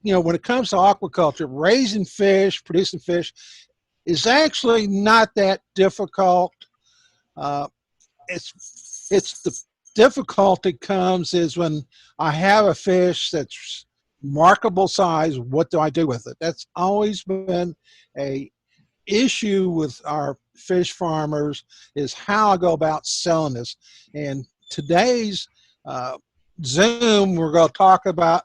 when it comes to aquaculture, raising fish, producing fish is actually not that difficult. Uh, it's the difficulty comes is when I have a fish that's marketable size. What do I do with it? That's always been a issue with our fish farmers, is how I go about selling this. And today's uh, Zoom, we're going to talk about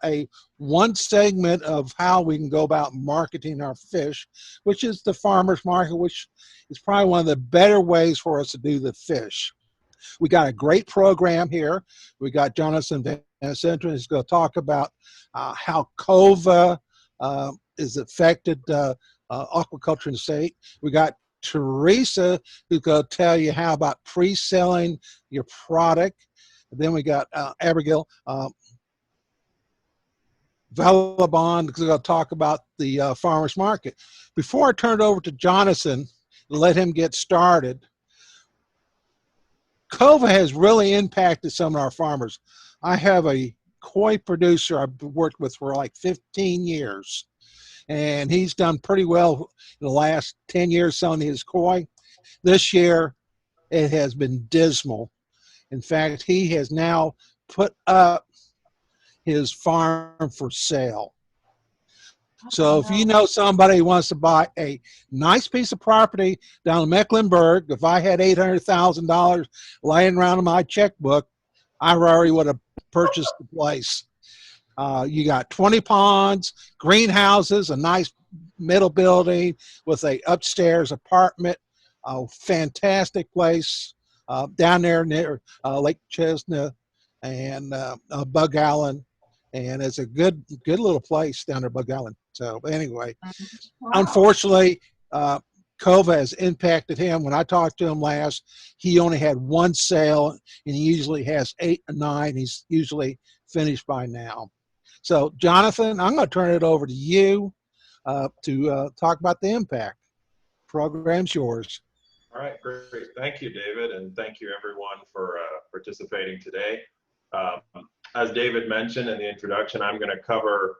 one segment of how we can go about marketing our fish, which is the farmers market, which is probably one of the better ways for us to do the fish. We got a great program here. We got Jonathan Van Centron who's going to talk about how COVID is affected aquaculture in the state. We got Teresa who's going to tell you how about pre-selling your product. And then we got Abigail Valabon who's going to talk about the farmers market. Before I turn it over to Jonathan to let him get started, COVID has really impacted some of our farmers. I have a koi producer I've worked with for like 15 years, and he's done pretty well in the last 10 years selling his koi. This year, it has been dismal. In fact, he has now put up his farm for sale. So if you know somebody who wants to buy a nice piece of property down in Mecklenburg, if I had $800,000 laying around in my checkbook, I already would have purchased the place. You got 20 ponds, greenhouses, a nice middle building with a upstairs apartment, a fantastic place down there near Lake Chesna and Bug Island. And it's a good little place down there, Bug Island. So anyway, unfortunately, COVID has impacted him. When I talked to him last, he only had one sale, and he usually has 8 or 9. He's usually finished by now. So Jonathan, I'm going to turn it over to you to talk about the impact. Program's yours. All right, great. Thank you, David, and thank you everyone for participating today. As David mentioned in the introduction, I'm going to cover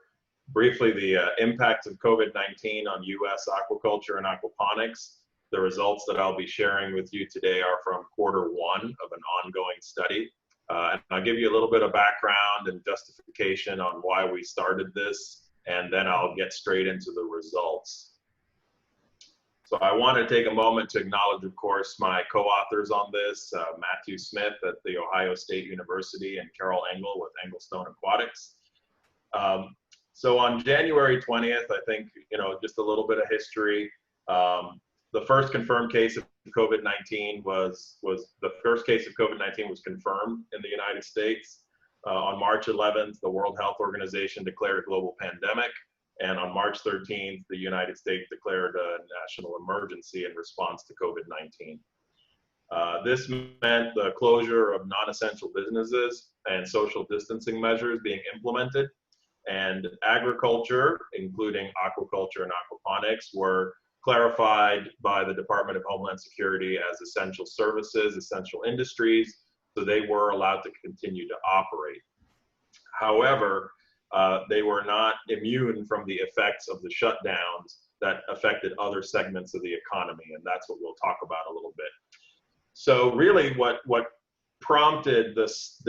briefly the impacts of COVID-19 on U.S. aquaculture and aquaponics. The results that I'll be sharing with you today are from quarter 1 of an ongoing study. And I'll give you a little bit of background and justification on why we started this, and then I'll get straight into the results. So I want to take a moment to acknowledge, of course, my co-authors on this, Matthew Smith at The Ohio State University and Carol Engel with Engelstone Aquatics. So on January 20th, I think, just a little bit of history. The first confirmed case of COVID-19 was confirmed in the United States. On March 11th, the World Health Organization declared a global pandemic. And on March 13th, the United States declared a national emergency in response to COVID-19. This meant the closure of non-essential businesses and social distancing measures being implemented. And agriculture, including aquaculture and aquaponics, were clarified by the Department of Homeland Security as essential services, essential industries, so they were allowed to continue to operate. However, they were not immune from the effects of the shutdowns that affected other segments of the economy, and that's what we'll talk about a little bit. So really what prompted this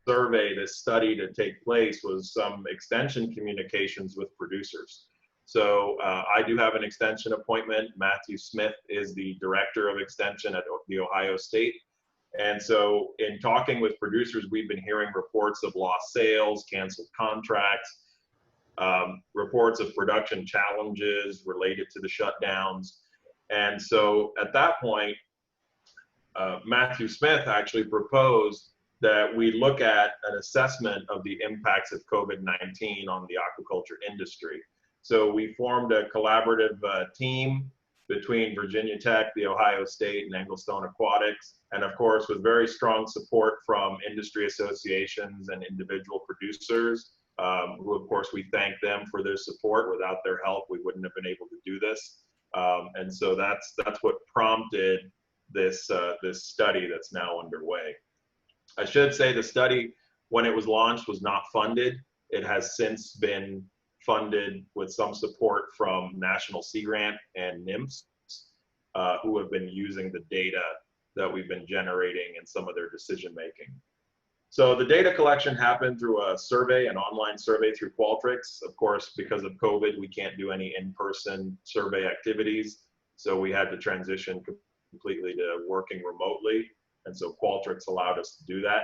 survey, this study to take place was some extension communications with producers. So I do have an extension appointment. Matthew Smith is the director of extension at The Ohio State. And so in talking with producers, we've been hearing reports of lost sales, canceled contracts, reports of production challenges related to the shutdowns. And so at that point, Matthew Smith actually proposed that we look at an assessment of the impacts of COVID-19 on the aquaculture industry. So we formed a collaborative team between Virginia Tech, The Ohio State, and Engelstone Aquatics, and of course with very strong support from industry associations and individual producers, who of course we thank them for their support. Without their help, we wouldn't have been able to do this. And so that's what prompted this study that's now underway. I should say the study, when it was launched, was not funded. It has since been funded with some support from National Sea Grant and NIMS, who have been using the data that we've been generating in some of their decision making. So the data collection happened through a survey, an online survey through Qualtrics. Of course, because of COVID, we can't do any in-person survey activities. So we had to transition completely to working remotely. And so Qualtrics allowed us to do that.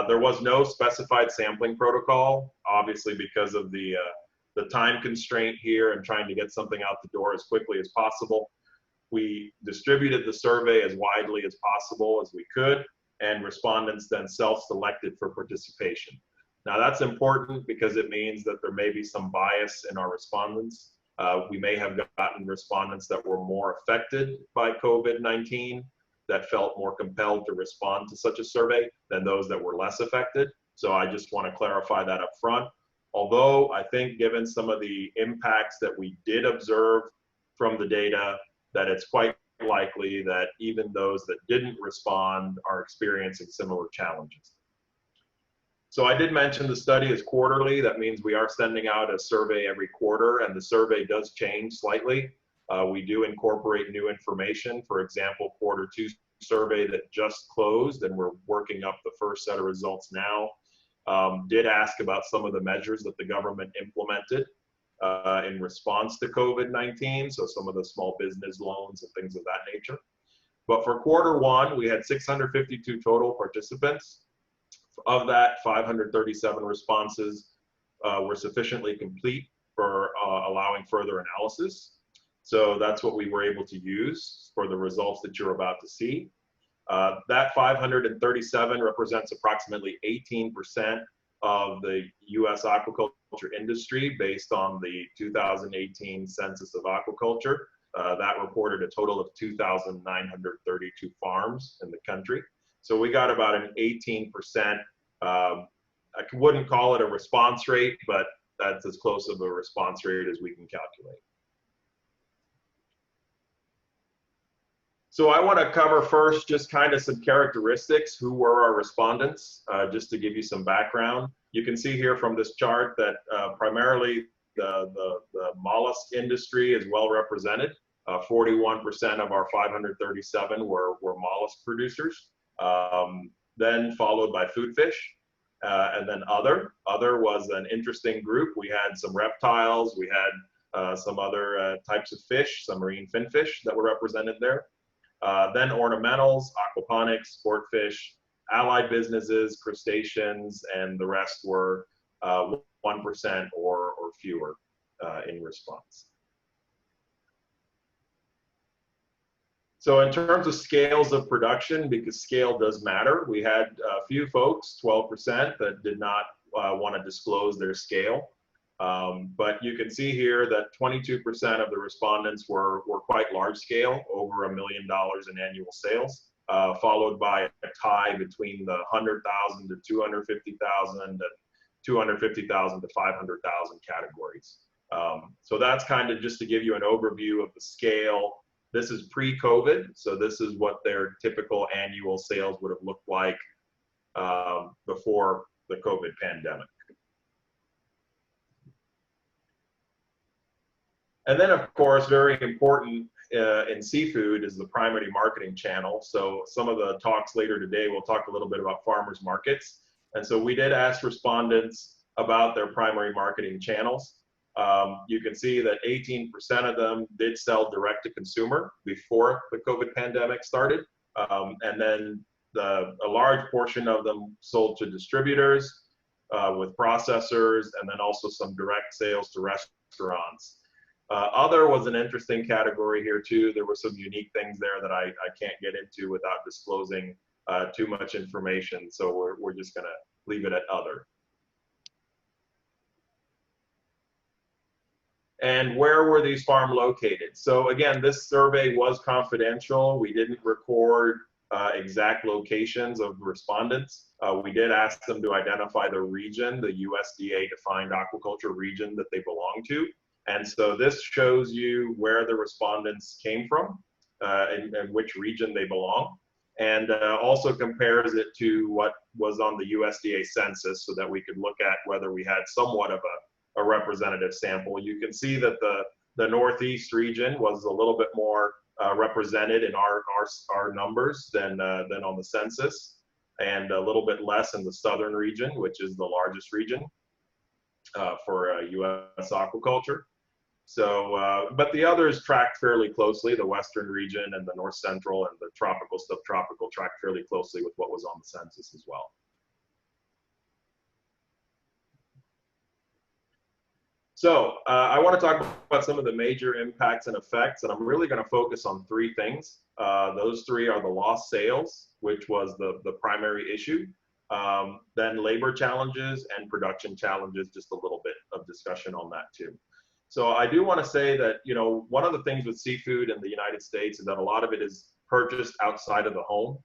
There was no specified sampling protocol, obviously because of the time constraint here and trying to get something out the door as quickly as possible. We distributed the survey as widely as possible as we could, and respondents then self-selected for participation. Now that's important because it means that there may be some bias in our respondents. We may have gotten respondents that were more affected by COVID-19 that felt more compelled to respond to such a survey than those that were less affected. So I just want to clarify that up front. Although I think given some of the impacts that we did observe from the data, that it's quite likely that even those that didn't respond are experiencing similar challenges. So I did mention the study is quarterly. That means we are sending out a survey every quarter, and the survey does change slightly. We do incorporate new information. For example, Q2 survey that just closed, and we're working up the first set of results now, did ask about some of the measures that the government implemented in response to COVID-19, so some of the small business loans and things of that nature. But for Q1, we had 652 total participants. Of that, 537 responses were sufficiently complete for allowing further analysis. So that's what we were able to use for the results that you're about to see. That 537 represents approximately 18% of the US aquaculture industry based on the 2018 census of aquaculture. That reported a total of 2,932 farms in the country. So we got about an 18%, I wouldn't call it a response rate, but that's as close of a response rate as we can calculate. So I want to cover first just kind of some characteristics. Who were our respondents, just to give you some background. You can see here from this chart that primarily the mollusk industry is well represented. 41% of our 537 were mollusk producers. Then followed by food fish, and then other. Other was an interesting group. We had some reptiles, we had some other types of fish, some marine finfish that were represented there. Then ornamentals, aquaponics, sport fish, allied businesses, crustaceans, and the rest were 1% or fewer in response. So in terms of scales of production, because scale does matter, we had a few folks, 12%, that did not want to disclose their scale. But you can see here that 22% of the respondents were quite large scale, over $1 million in annual sales, followed by a tie between the 100,000 to 250,000 and 250,000 to 500,000 categories. So that's kind of just to give you an overview of the scale. This is pre-COVID, so this is what their typical annual sales would have looked like before the COVID pandemic. And then, of course, very important in seafood is the primary marketing channel. So some of the talks later today, we'll talk a little bit about farmers markets. And so we did ask respondents about their primary marketing channels. You can see that 18% of them did sell direct to consumer before the COVID pandemic started. And then a large portion of them sold to distributors with processors, and then also some direct sales to restaurants. Other was an interesting category here too. There were some unique things there that I can't get into without disclosing too much information. So we're just gonna leave it at other. And where were these farms located? So again, this survey was confidential. We didn't record exact locations of respondents. We did ask them to identify the region, the USDA defined aquaculture region that they belong to. And so this shows you where the respondents came from and which region they belong. And also compares it to what was on the USDA census so that we could look at whether we had somewhat of a representative sample. You can see that the Northeast region was a little bit more represented in our numbers than on the census, and a little bit less in the southern region, which is the largest region for U.S. aquaculture. So, but the others tracked fairly closely. The western region and the north central and the tropical, subtropical tracked fairly closely with what was on the census as well. So I want to talk about some of the major impacts and effects, and I'm really going to focus on three things. Those three are the lost sales, which was the primary issue, then labor challenges and production challenges, just a little bit of discussion on that too. So I do want to say that, you know, one of the things with seafood in the United States is that a lot of it is purchased outside of the home.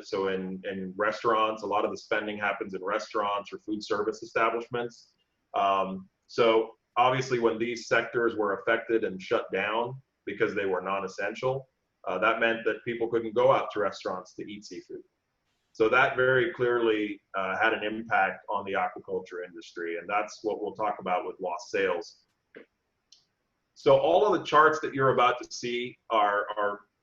So in restaurants, a lot of the spending happens in restaurants or food service establishments. So obviously when these sectors were affected and shut down because they were non-essential, that meant that people couldn't go out to restaurants to eat seafood. So that very clearly had an impact on the aquaculture industry, and that's what we'll talk about with lost sales. So all of the charts that you're about to see are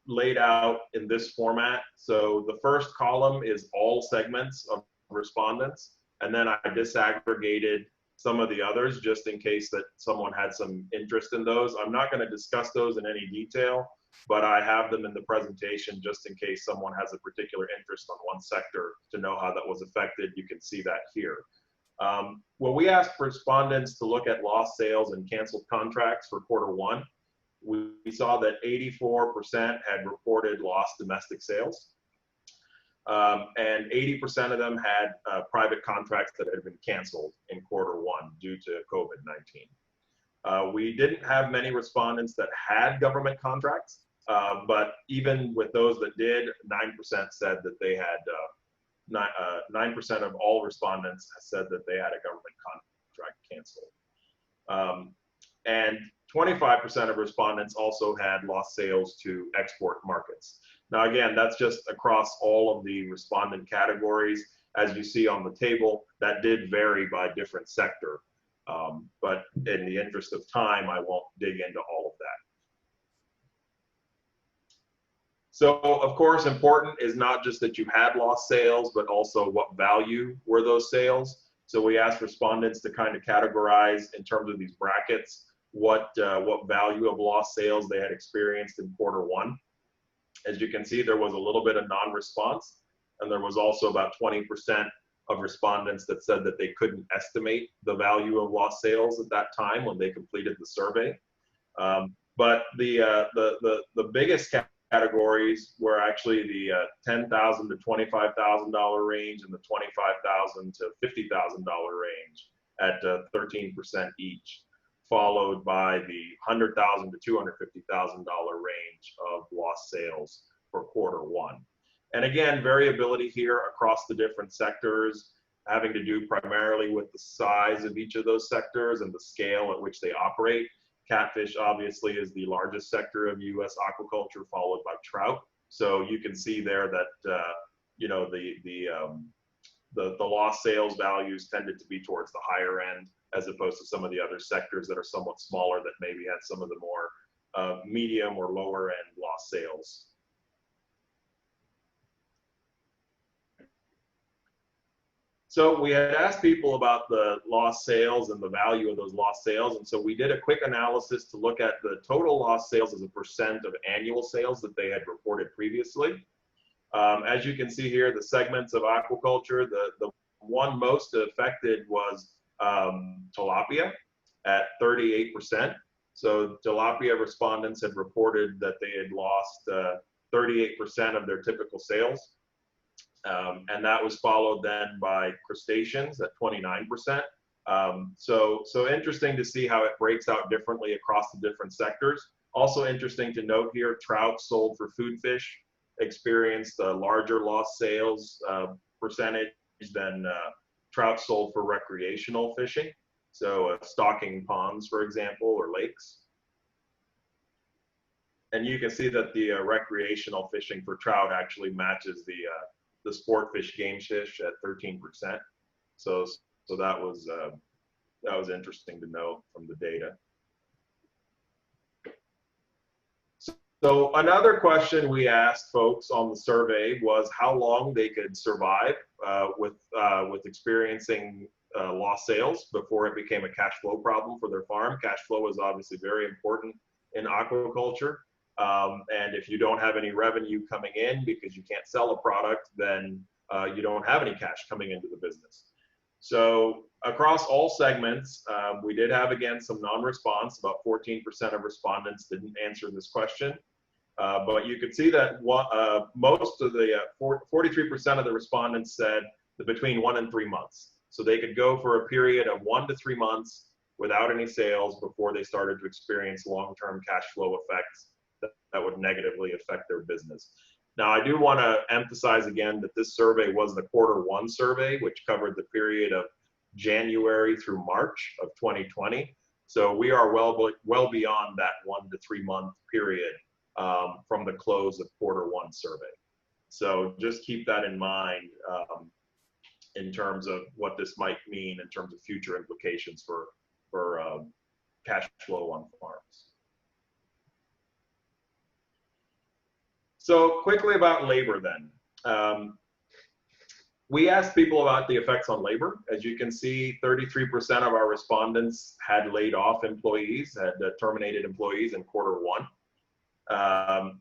laid out in this format. So the first column is all segments of respondents, and then I disaggregated some of the others just in case that someone had some interest in those. I'm not going to discuss those in any detail, but I have them in the presentation just in case someone has a particular interest on one sector to know how that was affected. You can see that here. When we asked respondents to look at lost sales and canceled contracts for Q1, we saw that 84% had reported lost domestic sales. And 80% of them had private contracts that had been canceled in Q1 due to COVID-19. We didn't have many respondents that had government contracts, but even with those that did, 9% said that they had, 9% of all respondents said that they had a government contract canceled. And 25% of respondents also had lost sales to export markets. Now, again, that's just across all of the respondent categories. As you see on the table, that did vary by different sector. But in the interest of time, I won't dig into all of that. So, of course, important is not just that you had lost sales, but also what value were those sales. So we asked respondents to kind of categorize in terms of these brackets what value of lost sales they had experienced in Q1. As you can see, there was a little bit of non-response, and there was also about 20% of respondents that said that they couldn't estimate the value of lost sales at that time when they completed the survey. But the biggest categories were actually the $10,000 to $25,000 range and the $25,000 to $50,000 range at 13% each, followed by the $100,000 to $250,000 range of lost sales for Q1. And again, variability here across the different sectors, having to do primarily with the size of each of those sectors and the scale at which they operate. Catfish obviously is the largest sector of U.S. aquaculture, followed by trout. So you can see there that you know, the lost sales values tended to be towards the higher end, as opposed to some of the other sectors that are somewhat smaller that maybe had some of the more medium or lower end lost sales. So we had asked people about the lost sales and the value of those lost sales. And so we did a quick analysis to look at the total lost sales as a percent of annual sales that they had reported previously. As you can see here, the segments of aquaculture, the one most affected was tilapia at 38%. So tilapia respondents had reported that they had lost 38% of their typical sales. And that was followed then by crustaceans at 29%. So interesting to see how it breaks out differently across the different sectors. Also interesting to note here, trout sold for food fish experienced a larger lost sales percentage than trout sold for recreational fishing. So stocking ponds, for example, or lakes. And you can see that the recreational fishing for trout actually matches the sport fish, game fish at 13%. So that was that was interesting to know from the data. So another question we asked folks on the survey was how long they could survive with experiencing lost sales before it became a cash flow problem for their farm. Cash flow is obviously very important in aquaculture. And if you don't have any revenue coming in because you can't sell a product, then you don't have any cash coming into the business. So across all segments, we did have, again, some non-response. About 14% of respondents didn't answer this question. But you could see that most of the 43% of the respondents said that between 1 and 3 months. So they could go for a period of 1 to 3 months without any sales before they started to experience long-term cash flow effects that would negatively affect their business. Now, I do want to emphasize again that this survey was the Q1 survey, which covered the period of January through March of 2020. So we are well beyond that 1 to 3 month period from the close of Q1 survey. So just keep that in mind in terms of what this might mean in terms of future implications for cash flow on farms. So quickly about labor then. We asked people about the effects on labor. As you can see, 33% of our respondents had laid off employees, had terminated employees in Q1.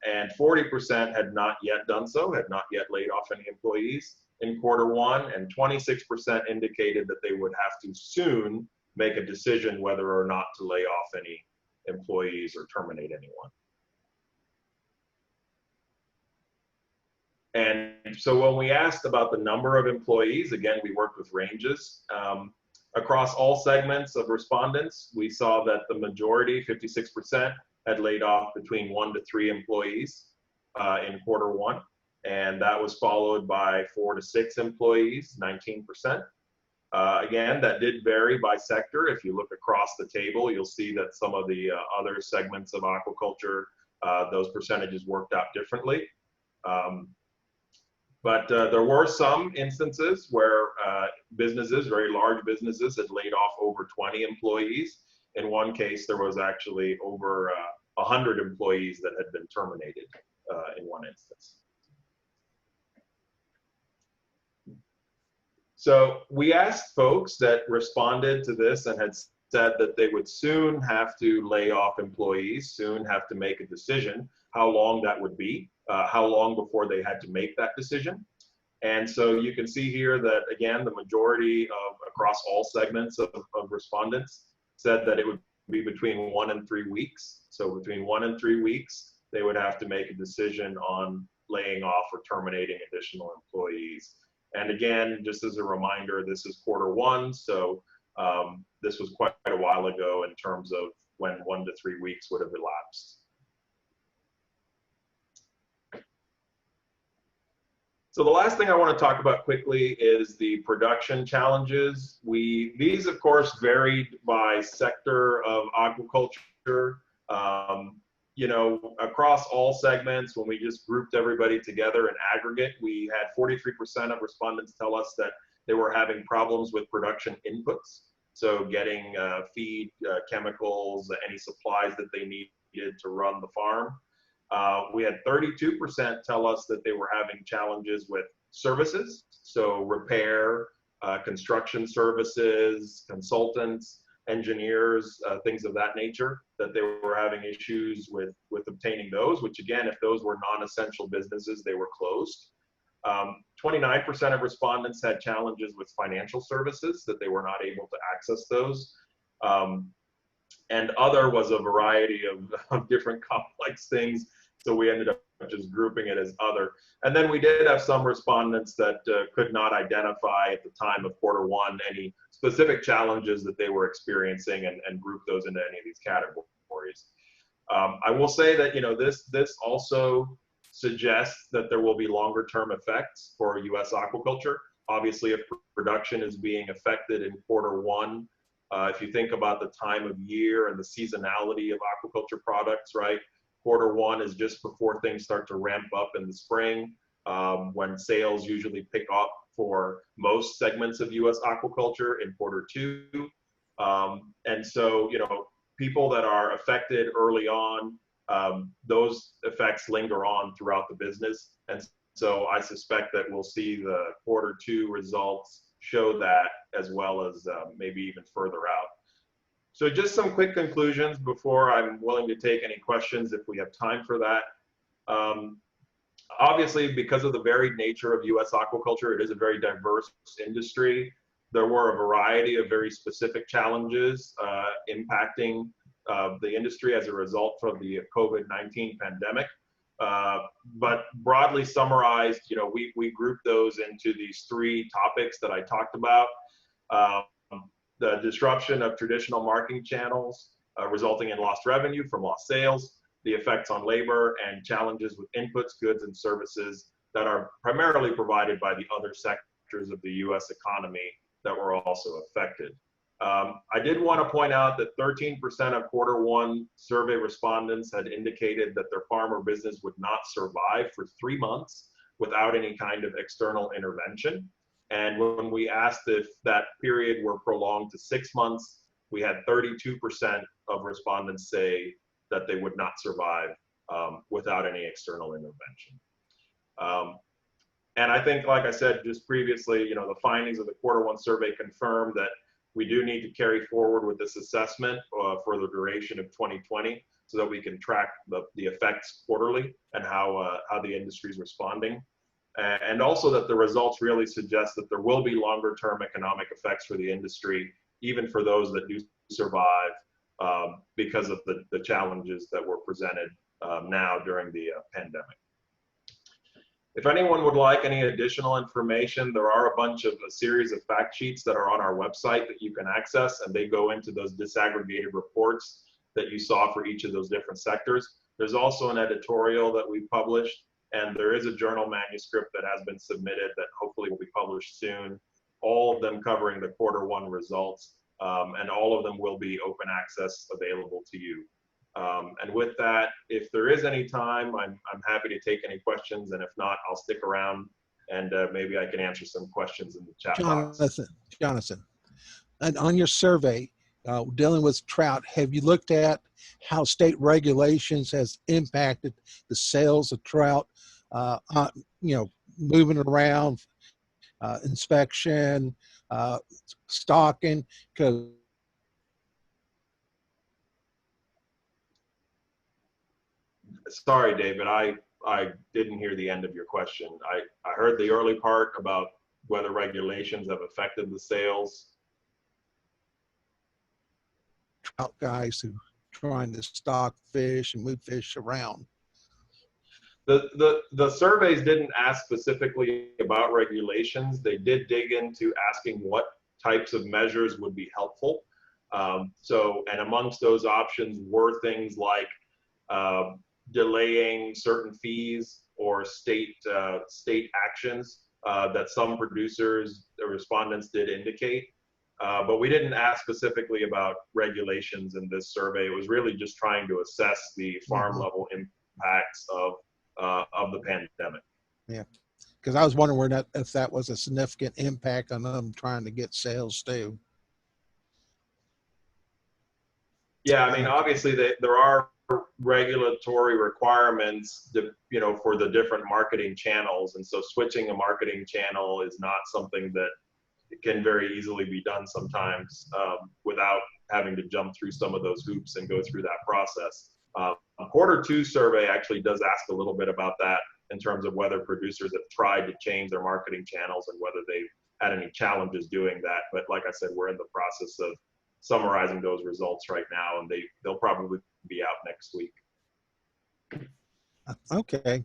And 40% had not yet done so, had not yet laid off any employees in Q1, and 26% indicated that they would have to soon make a decision whether or not to lay off any employees or terminate anyone. And so when we asked about the number of employees, again, we worked with ranges. Across all segments of respondents, we saw that the majority, 56%, had laid off between 1 to 3 employees in Q1. And that was followed by 4 to 6 employees, 19%. Again, that did vary by sector. If you look across the table, you'll see that some of the other segments of aquaculture, those percentages worked out differently. But there were some instances where businesses, very large businesses, had laid off over 20 employees. In one case, there was actually over 100 employees that had been terminated in one instance. So we asked folks that responded to this and had said that they would soon have to lay off employees, soon have to make a decision, how long that would be, how long before they had to make that decision. And so you can see here that, again, the majority of across all segments of respondents said that it would be between 1 and 3 weeks. So between 1 and 3 weeks, they would have to make a decision on laying off or terminating additional employees. And again, just as a reminder, this is Q1, so this was quite a while ago in terms of when 1 to 3 weeks would have elapsed. So the last thing I want to talk about quickly is the production challenges. These, of course, varied by sector of aquaculture. You know, across all segments, when we just grouped everybody together in aggregate, we had 43% of respondents tell us that they were having problems with production inputs. So getting feed, chemicals, any supplies that they needed to run the farm. We had 32% tell us that they were having challenges with services, so repair, construction services, consultants, engineers, things of that nature, that they were having issues with obtaining those, which again, if those were non-essential businesses, they were closed. 29% of respondents had challenges with financial services, that they were not able to access those. And other was a variety of different complex things. So we ended up just grouping it as other. And then we did have some respondents that could not identify at the time of Q1 any specific challenges that they were experiencing and group those into any of these categories. I will say that, you know, this also suggests that there will be longer term effects for U.S. aquaculture. Obviously, if production is being affected in Q1, if you think about the time of year and the seasonality of aquaculture products, right? Q1 is just before things start to ramp up in the spring, when sales usually pick up for most segments of U.S. aquaculture in Q2. And so, people that are affected early on, those effects linger on throughout the business. And so I suspect that we'll see the Q2 results show that, as well as maybe even further out. So just some quick conclusions before I'm willing to take any questions if we have time for that. Obviously, because of the varied nature of U.S. aquaculture, it is a very diverse industry. There were a variety of very specific challenges impacting the industry as a result of the COVID-19 pandemic. But broadly summarized, we group those into these three topics that I talked about. The disruption of traditional marketing channels resulting in lost revenue from lost sales, the effects on labor, and challenges with inputs, goods, and services that are primarily provided by the other sectors of the U.S. economy that were also affected. I did want to point out that 13% of Q1 survey respondents had indicated that their farm or business would not survive for 3 months without any kind of external intervention. And when we asked if that period were prolonged to 6 months, we had 32% of respondents say that they would not survive without any external intervention. And I think, like I said just previously, the findings of the Q1 survey confirm that we do need to carry forward with this assessment for the duration of 2020 so that we can track the effects quarterly and how the industry is responding. And also that the results really suggest that there will be longer term economic effects for the industry, even for those that do survive because of the challenges that were presented now during the pandemic. If anyone would like any additional information, there are a series of fact sheets that are on our website that you can access, and they go into those disaggregated reports that you saw for each of those different sectors. There's also an editorial that we published, and there is a journal manuscript that has been submitted that hopefully will be published soon, all of them covering the Q1 results, and all of them will be open access available to you. And with that, if there is any time, I'm happy to take any questions, and if not, I'll stick around and maybe I can answer some questions in the chat box. Jonathan, and on your survey, dealing with trout, have you looked at how state regulations has impacted the sales of trout, moving around, inspection, stocking? Because sorry, David, I didn't hear the end of your question. I heard the early part about whether regulations have affected the sales. Trout guys who trying to stock fish and move fish around. The surveys didn't ask specifically about regulations. They did dig into asking what types of measures would be helpful. And amongst those options were things like delaying certain fees or state actions that some producers, the respondents did indicate. But we didn't ask specifically about regulations in this survey. It was really just trying to assess the farm level impacts of the pandemic. Yeah, because I was wondering if that was a significant impact on them trying to get sales too. Yeah, I mean, obviously there are regulatory requirements, for the different marketing channels, and so switching a marketing channel is not something that can very easily be done sometimes without having to jump through some of those hoops and go through that process. A Q2 survey actually does ask a little bit about that in terms of whether producers have tried to change their marketing channels and whether they've had any challenges doing that. But like I said, we're in the process of summarizing those results right now, and they'll probably be out next week. Okay.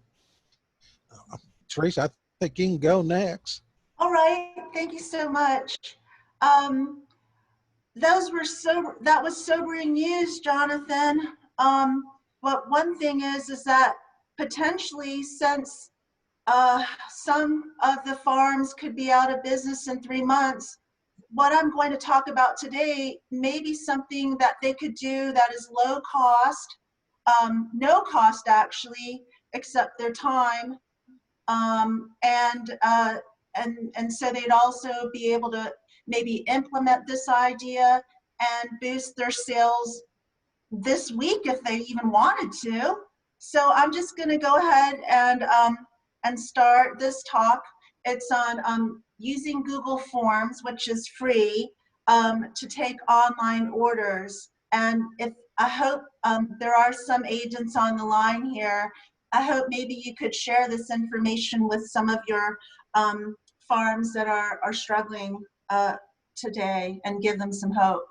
Teresa, I think you can go next. All right, thank you so much. That was sobering news, Jonathan. But one thing is that potentially, since some of the farms could be out of business in 3 months, what I'm going to talk about today may be something that they could do that is low cost, no cost actually, except their time, and so they'd also be able to maybe implement this idea and boost their sales this week if they even wanted to. So I'm just going to go ahead and start this talk. It's on using Google Forms, which is free, to take online orders. And if I hope there are some agents on the line here, I hope maybe you could share this information with some of your farms that are struggling today and give them some hope.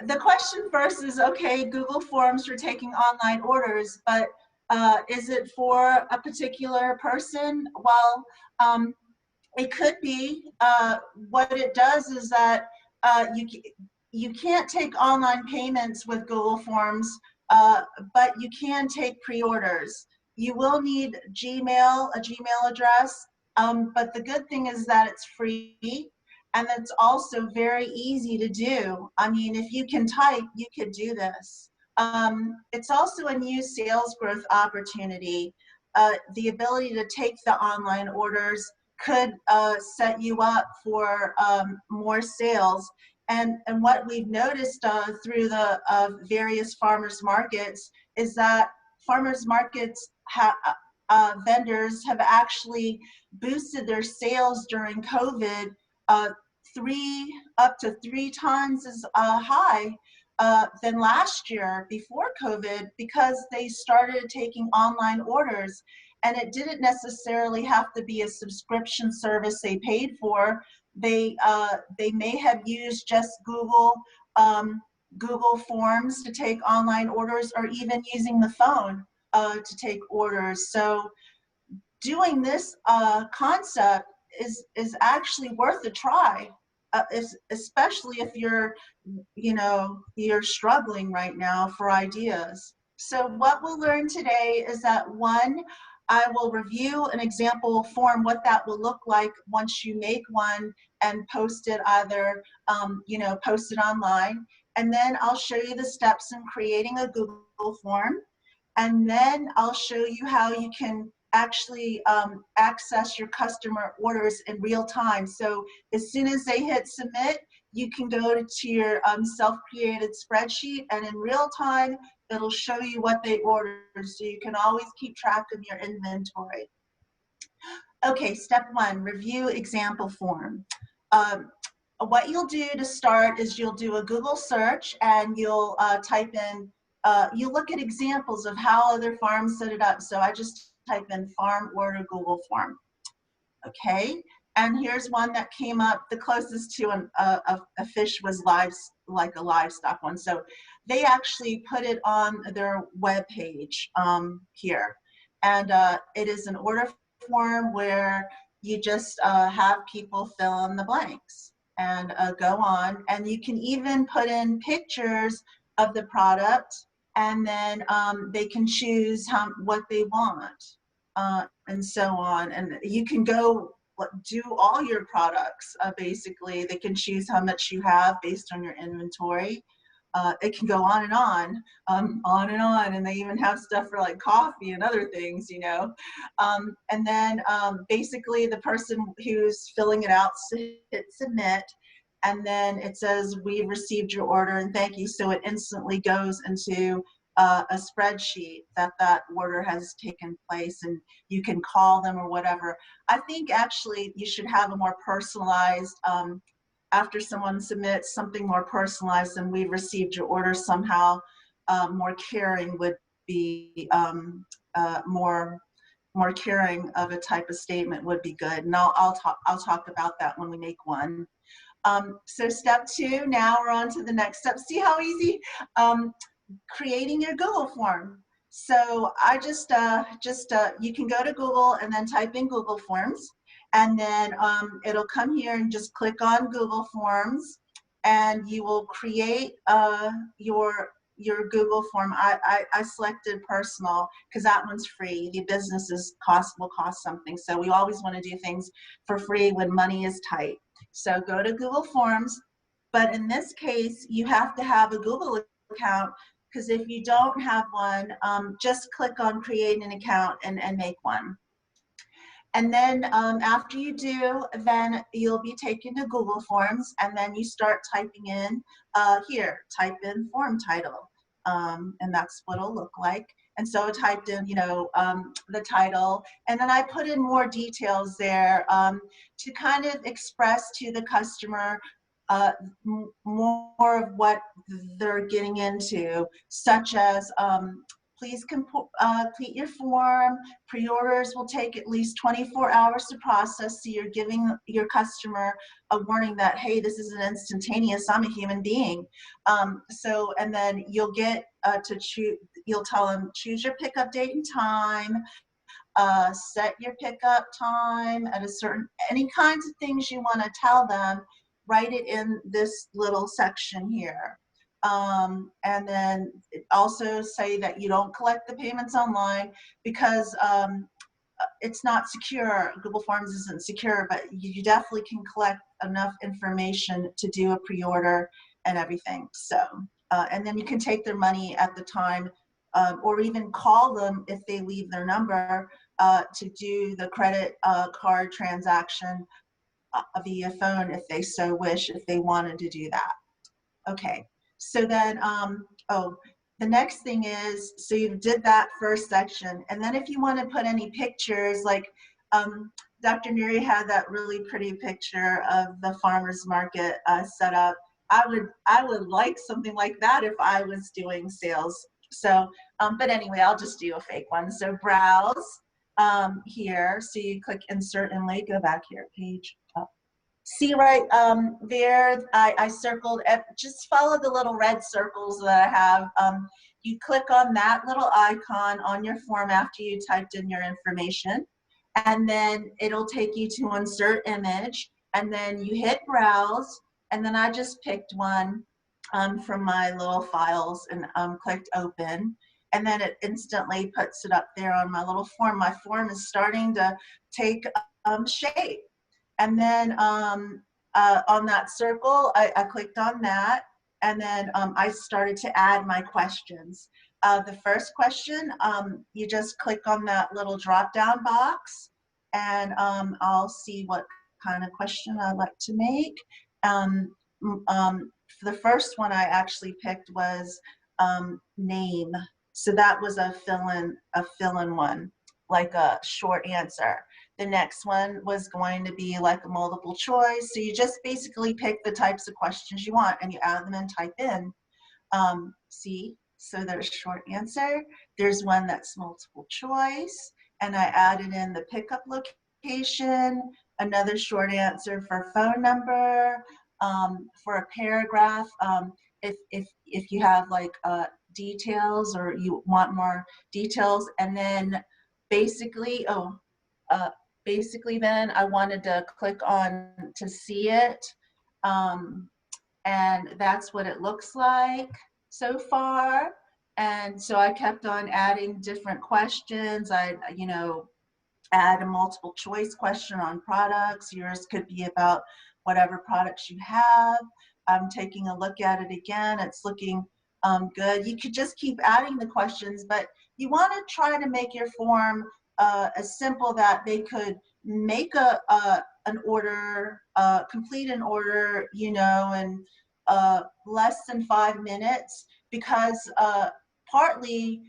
The question first is, okay, Google Forms for taking online orders, but is it for a particular person? Well, it could be. What it does is that you can't take online payments with Google Forms, but you can take pre-orders. You will need a Gmail address, but the good thing is that it's free. And it's also very easy to do. I mean, if you can type, you could do this. It's also a new sales growth opportunity. The ability to take the online orders could set you up for more sales. And what we've noticed through the various farmers markets is that farmers markets vendors have actually boosted their sales during COVID up to 3 times as high than last year before COVID, because they started taking online orders. And it didn't necessarily have to be a subscription service they paid for. They may have used just Google Forms to take online orders, or even using the phone to take orders. So doing this concept is actually worth a try, especially if you're struggling right now for ideas. So what we'll learn today is that, one, I will review an example form, what that will look like once you make one and post it either, post it online. And then I'll show you the steps in creating a Google form. And then I'll show you how you can actually access your customer orders in real time. So as soon as they hit submit, you can go to your self-created spreadsheet, and in real time, it'll show you what they ordered, so you can always keep track of your inventory. Okay, step 1, review example form. What you'll do to start is you'll do a Google search, and you'll type in, you'll look at examples of how other farms set it up. So I just type in farm order Google form. Okay, and here's one that came up. The closest to a fish was like a livestock one. So they actually put it on their web page here. And it is an order form where you just have people fill in the blanks and go on. And you can even put in pictures of the product, and then they can choose what they want, and so on. And you can go do all your products, basically. They can choose how much you have based on your inventory. It can go on and on, and they even have stuff for like coffee and other things, and then basically the person who's filling it out hits submit, and then it says, "We've received your order and thank you." So it instantly goes into a spreadsheet that order has taken place, and you can call them or whatever. I think actually you should have a more personalized, after someone submits something more personalized than "We've received your order," somehow more caring would be, more caring of a type of statement would be good. And I'll talk about that when we make one. So step 2, now we're on to the next step. See how easy? Creating your Google form. So I just you can go to Google and then type in Google Forms, and then it'll come here, and just click on Google Forms, and you will create your Google form. I selected personal because that one's free. The businesses will cost something. So we always want to do things for free when money is tight. So go to Google Forms, but in this case, you have to have a Google account, because if you don't have one, just click on create an account and make one. And then after you do, then you'll be taken to Google Forms, and then you start typing in here, type in form title. And that's what it'll look like. And so I typed in, the title, and then I put in more details there to kind of express to the customer more of what they're getting into, such as please complete your form. Pre-orders will take at least 24 hours to process, so you're giving your customer a warning that, hey, this isn't instantaneous, I'm a human being. And then you'll get to choose, you'll tell them, choose your pickup date and time, set your pickup time at a certain, any kinds of things you want to tell them, write it in this little section here. And then also say that you don't collect the payments online because it's not secure. Google Forms isn't secure, but you definitely can collect enough information to do a pre-order and everything. So, and then you can take their money at the time, or even call them if they leave their number to do the credit card transaction via phone if they so wish, if they wanted to do that. Okay, so then, the next thing is, so you did that first section, and then if you want to put any pictures, like Dr. Neri had that really pretty picture of the farmer's market set up. I would like something like that if I was doing sales. So, but anyway, I'll just do a fake one. So browse here, so you click insert and link, go back here, page up. See right there, I circled, just follow the little red circles that I have. You click on that little icon on your form after you typed in your information, and then it'll take you to insert image, and then you hit browse, and then I just picked one from my little files and clicked open, and then it instantly puts it up there on my little form. My form is starting to take shape. And then on that circle, I clicked on that, and then I started to add my questions. The first question, you just click on that little drop-down box, and I'll see what kind of question I'd like to make. For the first one I actually picked was name. So that was a fill-in one, like a short answer. The next one was going to be like a multiple choice. So you just basically pick the types of questions you want and you add them and type in. See, so there's short answer. There's one that's multiple choice, and I added in the pickup location, another short answer for phone number, for a paragraph. If you have like details or you want more details, and then basically, basically then I wanted to click on to see it, and that's what it looks like so far. And so I kept on adding different questions. I add a multiple choice question on products. Yours could be about whatever products you have. I'm taking a look at it again. It's looking good. You could just keep adding the questions, but you want to try to make your form as simple that they could make an order, complete an order, in less than 5 minutes, because partly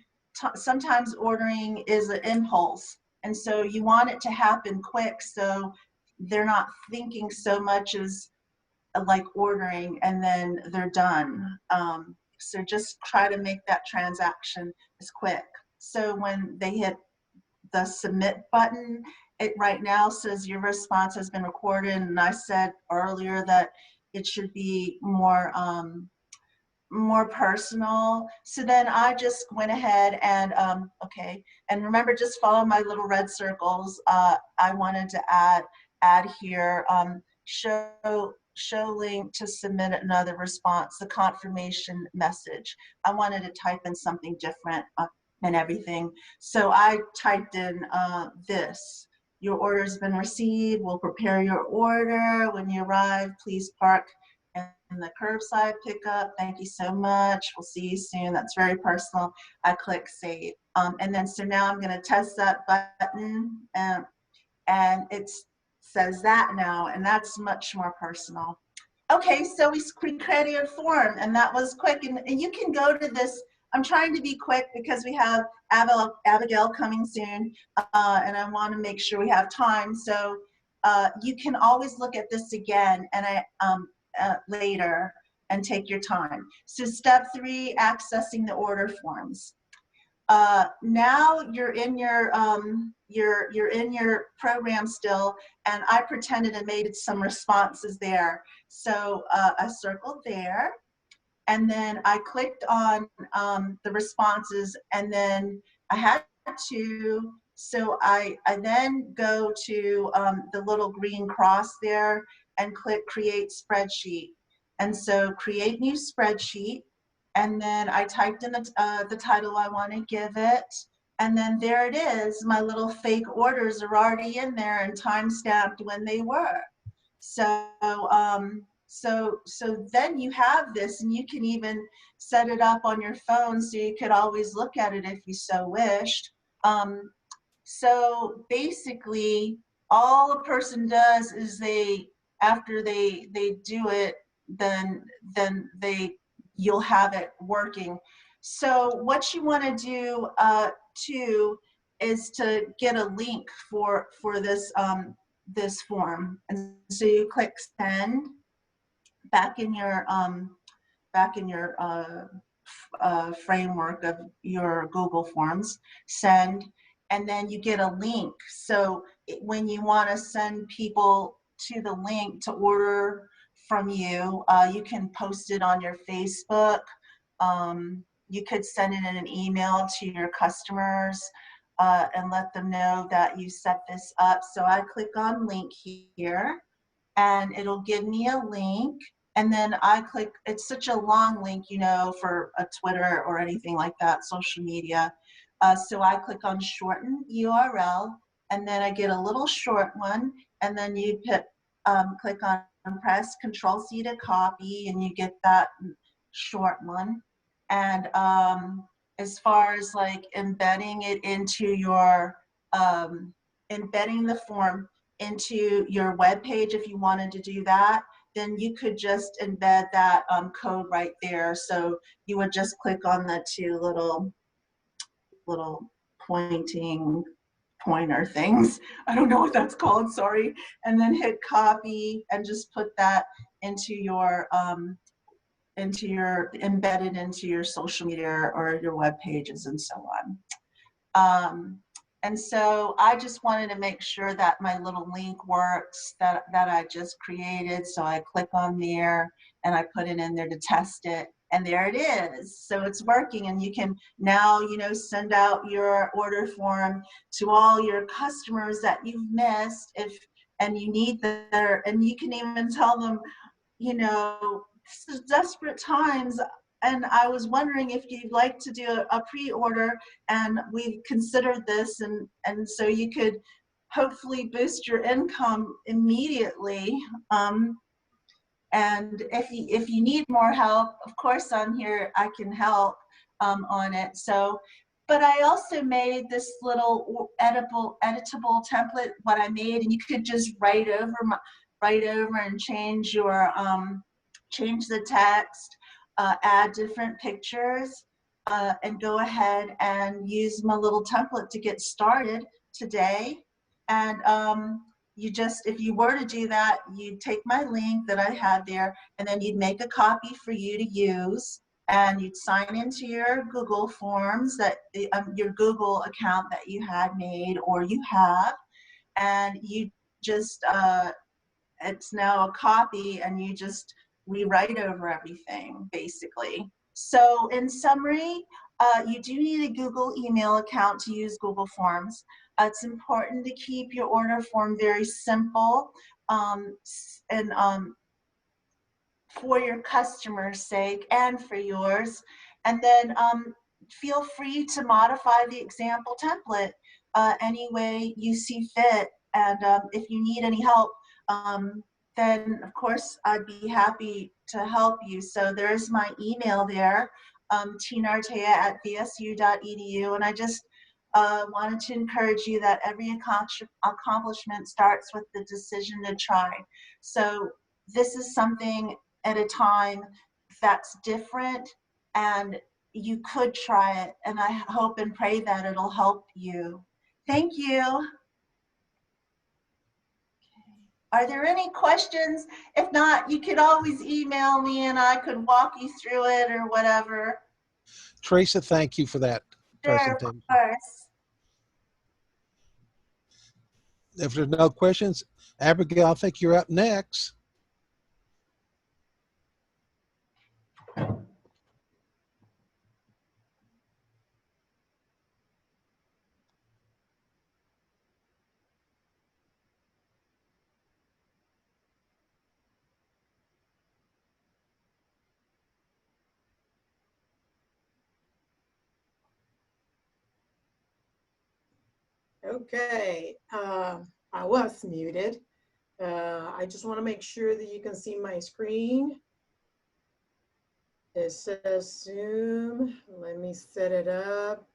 sometimes ordering is an impulse, and so you want it to happen quick, so they're not thinking so much as like ordering and then they're done. So just try to make that transaction as quick. So when they hit the submit button, it right now says your response has been recorded, and I said earlier that it should be more personal. So then I just went ahead and okay, and remember, just follow my little red circles. I wanted to add here, show link to submit another response, the confirmation message. I wanted to type in something different and everything. So I typed in this: your order has been received. We'll prepare your order. When you arrive, please park in the curbside pickup. Thank you so much. We'll see you soon. That's very personal. I click save. And then so now I'm going to test that button, and it says that now, and that's much more personal. Okay, so we created a form, and that was quick, and you can go to this. I'm trying to be quick because we have Abigail coming soon, and I want to make sure we have time. So you can always look at this again and later and take your time. So step 3, accessing the order forms. Now you're in your program still, and I pretended and made some responses there. So I circled there, and then I clicked on the responses, and then I had to, so I then go to the little green cross there and click create spreadsheet. And so create new spreadsheet, and then I typed in the title I want to give it, and then there it is. My little fake orders are already in there and time stamped when they were. So so then you have this, and you can even set it up on your phone so you could always look at it if you so wished. So basically, all a person does is after they do it, then you'll have it working. So what you want to do too is to get a link for this this form, and so you click send back in your framework of your Google Forms, send, and then you get a link. So when you want to send people to the link to order from you, you can post it on your Facebook. You could send it in an email to your customers and let them know that you set this up. So I click on link here, and it'll give me a link. And then I click, it's such a long link, you know, for a Twitter or anything like that, social media. So I click on shorten URL, and then I get a little short one, and then you click on press Control-C to copy, and you get that short one. And as far as like embedding it into your, embedding the form into your web page, if you wanted to do that, then you could just embed that code right there. So you would just click on the 2 little pointing pointer things. I don't know what that's called, sorry. And then hit copy and just put that into your embedded into your social media or your web pages and so on. And so I just wanted to make sure that my little link works that I just created. So I click on there and I put it in there to test it. And there it is. So it's working, and you can now, you know, send out your order form to all your customers that you've missed and you need and you can even tell them, you know, this is desperate times, and I was wondering if you'd like to do a pre-order, and we've considered this, and so you could hopefully boost your income immediately. And if you need more help, of course I'm here, I can help on it. So, but I also made this little editable template, what I made, and you could just write over and change your change the text, add different pictures, and go ahead and use my little template to get started today. And you just, if you were to do that, you'd take my link that I had there, and then you'd make a copy for you to use, and you'd sign into your Google Forms, that your Google account that you had made or you have, and you just, it's now a copy, and you just rewrite over everything, basically. So in summary, you do need a Google email account to use Google Forms. It's important to keep your order form very simple, and for your customer's sake and for yours. And then feel free to modify the example template any way you see fit. And if you need any help, then of course I'd be happy to help you. So there's my email there, tinartea@vsu.edu, and I just wanted to encourage you that every accomplishment starts with the decision to try. So this is something at a time that's different, and you could try it, and I hope and pray that it'll help you. Thank you. Are there any questions? If not, you could always email me and I could walk you through it or whatever. Teresa, thank you for that Sure, of presentation. course. If there's no questions, Abigail, I think you're up next. Okay, I was muted. I just want to make sure that you can see my screen. It says Zoom. Let me set it up.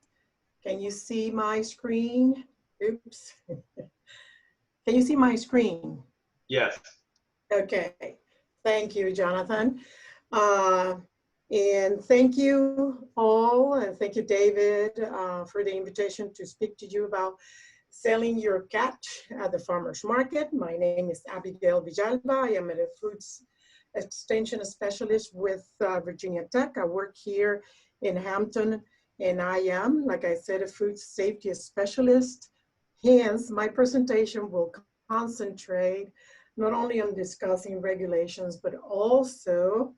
Can you see my screen? Oops. Can you see my screen? Yes. Okay. Thank you, Jonathan. And thank you all, and thank you, David, for the invitation to speak to you about selling your catch at the farmer's market. My name is Abigail Villalba. I am a foods extension specialist with Virginia Tech. I work here in Hampton, and I am, like I said, a food safety specialist. Hence, my presentation will concentrate not only on discussing regulations, but also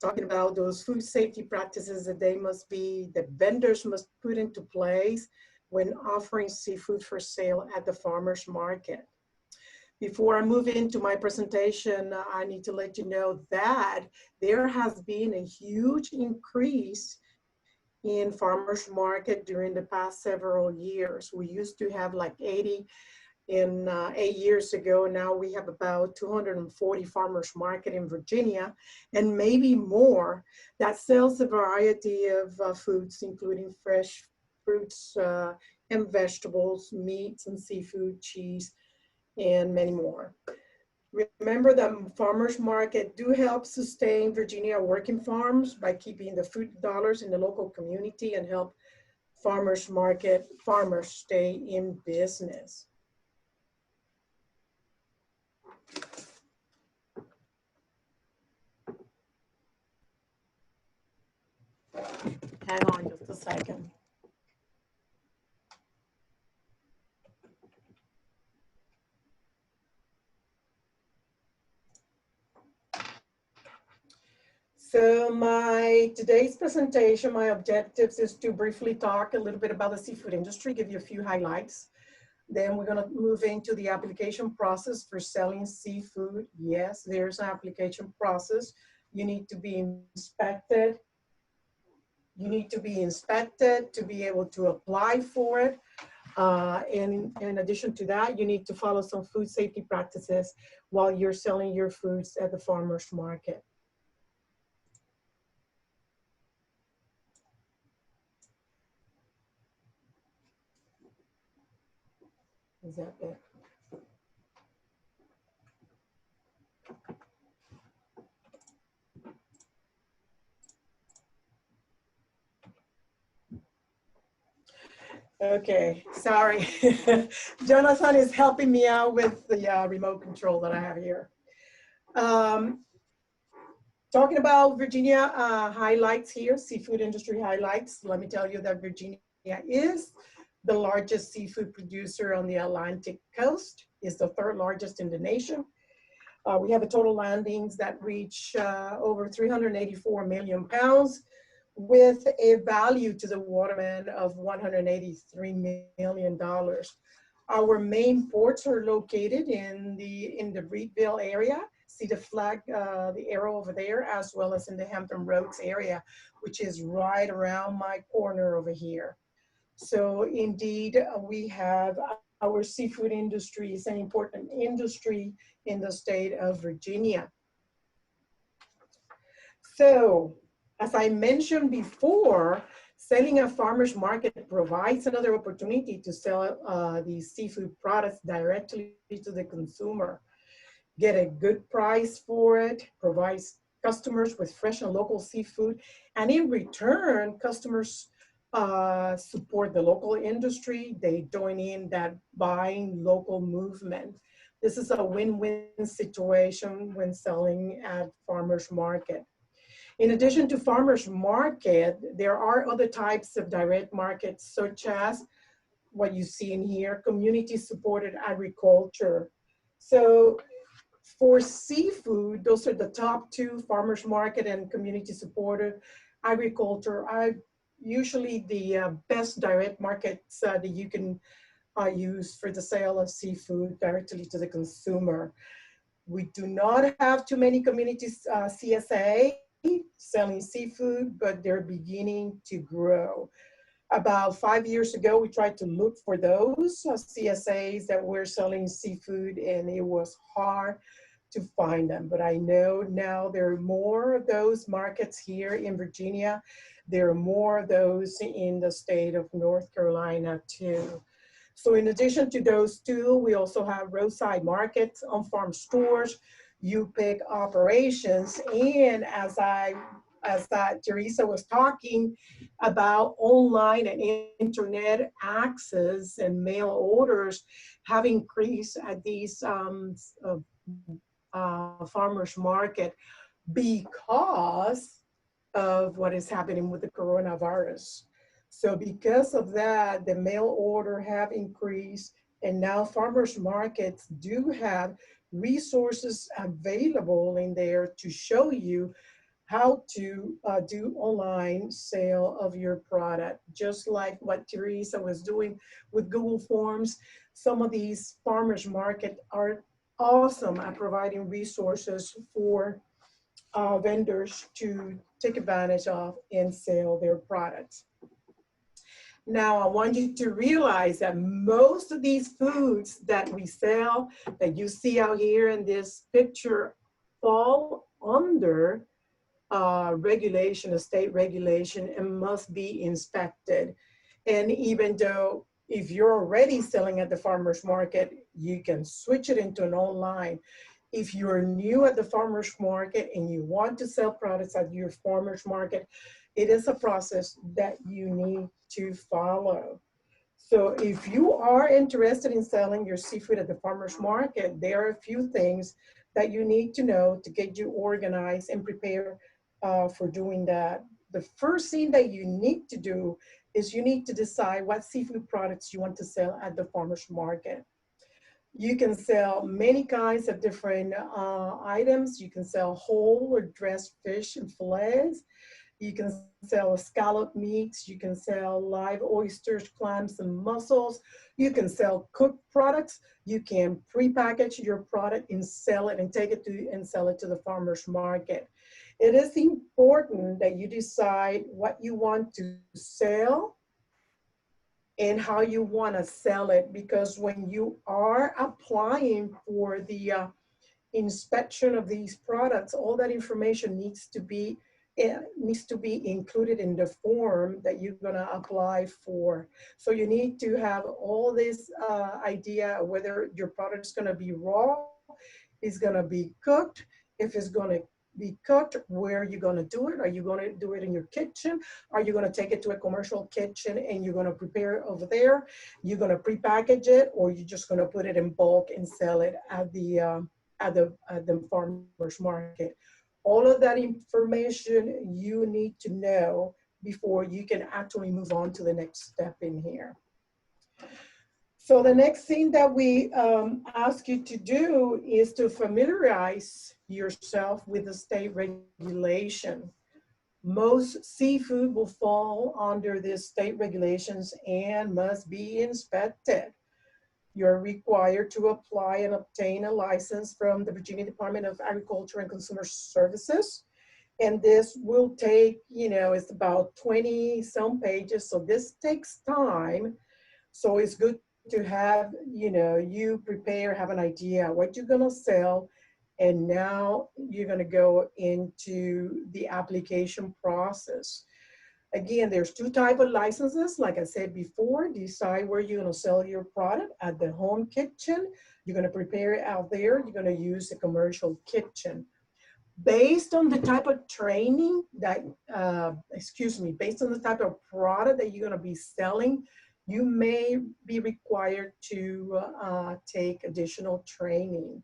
talking about those food safety practices that the vendors must put into place when offering seafood for sale at the farmer's market. Before I move into my presentation, I need to let you know that there has been a huge increase in farmer's market during the past several years. We used to have like 80 8 years ago. Now we have about 240 farmers market in Virginia, and maybe more, that sells a variety of foods, including fresh fruits and vegetables, meats and seafood, cheese, and many more. Remember that farmers market do help sustain Virginia working farms by keeping the food dollars in the local community and help farmers market farmers stay in business. Hang on just a second. So today's presentation, my objectives is to briefly talk a little bit about the seafood industry, give you a few highlights. Then we're gonna move into the application process for selling seafood. Yes, there's an application process. You need to be inspected. You need to be inspected to be able to apply for it. And in addition to that, you need to follow some food safety practices while you're selling your foods at the farmer's market. Is that it? Okay, sorry. Jonathan is helping me out with the remote control that I have here. Talking about Virginia highlights here, seafood industry highlights. Let me tell you that Virginia is the largest seafood producer on the Atlantic coast, is the third largest in the nation. We have a total landings that reach over 384 million pounds with a value to the waterman of $183 million. Our main ports are located in the Reedville area. See the flag, the arrow over there, as well as in the Hampton Roads area, which is right around my corner over here. So indeed, we have our seafood industry is an important industry in the state of Virginia. So, as I mentioned before, Selling at farmers market provides another opportunity to sell these seafood products directly to the consumer, get a good price for it, provides customers with fresh and local seafood, and in return, customers support the local industry. They join in that buying local movement. This is a win-win situation when selling at farmers market. In addition to farmers market, there are other types of direct markets, such as what you see in here, community supported agriculture. So for seafood, those are the top two, farmers market and community supported agriculture, are usually the best direct markets that you can use for the sale of seafood directly to the consumer. We do not have too many communities CSA selling seafood, but they're beginning to grow. About 5 years ago, we tried to look for those CSAs that were selling seafood, and it was hard to find them. But I know now there are more of those markets here in Virginia. There are more of those in the state of North Carolina too. So in addition to those two, we also have roadside markets, on-farm stores, U-pick operations, and as Teresa was talking about, online and internet access and mail orders have increased at these farmers market because of what is happening with the coronavirus. So because of that, the mail order have increased, and now farmers markets do have resources available in there to show you how to do online sale of your product. Just like what Teresa was doing with Google Forms, some of these farmers market are awesome at providing resources for vendors to take advantage of and sell their products. Now, I want you to realize that most of these foods that we sell, that you see out here in this picture, fall under regulation, a state regulation, and must be inspected. And even though if you're already selling at the farmer's market, you can switch it into an online. If you're new at the farmer's market and you want to sell products at your farmer's market, it is a process that you need to follow. So if you are interested in selling your seafood at the farmer's market, there are a few things that you need to know to get you organized and prepare for doing that. The first thing that you need to do is you need to decide what seafood products you want to sell at the farmer's market. You can sell many kinds of different items. You can sell whole or dressed fish and fillets. You can sell scallop meats. You can sell live oysters, clams, and mussels. You can sell cooked products. You can prepackage your product and sell it and take it to and sell it to the farmer's market. It is important that you decide what you want to sell and how you want to sell it, because when you are applying for the inspection of these products, all that information needs to be included in the form that you're going to apply for. So you need to have all this idea of whether your product is going to be raw, is going to be cooked, if it's going to be cooked, where are you going to do it? Are you going to do it in your kitchen? Are you going to take it to a commercial kitchen and you're going to prepare it over there? You're going to prepackage it, or you're just going to put it in bulk and sell it at the farmer's market? All of that information you need to know before you can actually move on to the next step in here. So the next thing that we ask you to do is to familiarize yourself with the state regulation. Most seafood will fall under these state regulations and must be inspected. You're required to apply and obtain a license from the Virginia Department of Agriculture and Consumer Services. And this will take, it's about 20 some pages. So this takes time. So it's good to have, you prepare, have an idea what you're going to sell. And now you're going to go into the application process. Again, there's two types of licenses. Like I said before, decide where you're gonna sell your product. At the home kitchen, you're gonna prepare it out there. You're gonna use a commercial kitchen. Based on the type of training that, based on the type of product that you're gonna be selling, you may be required to take additional training.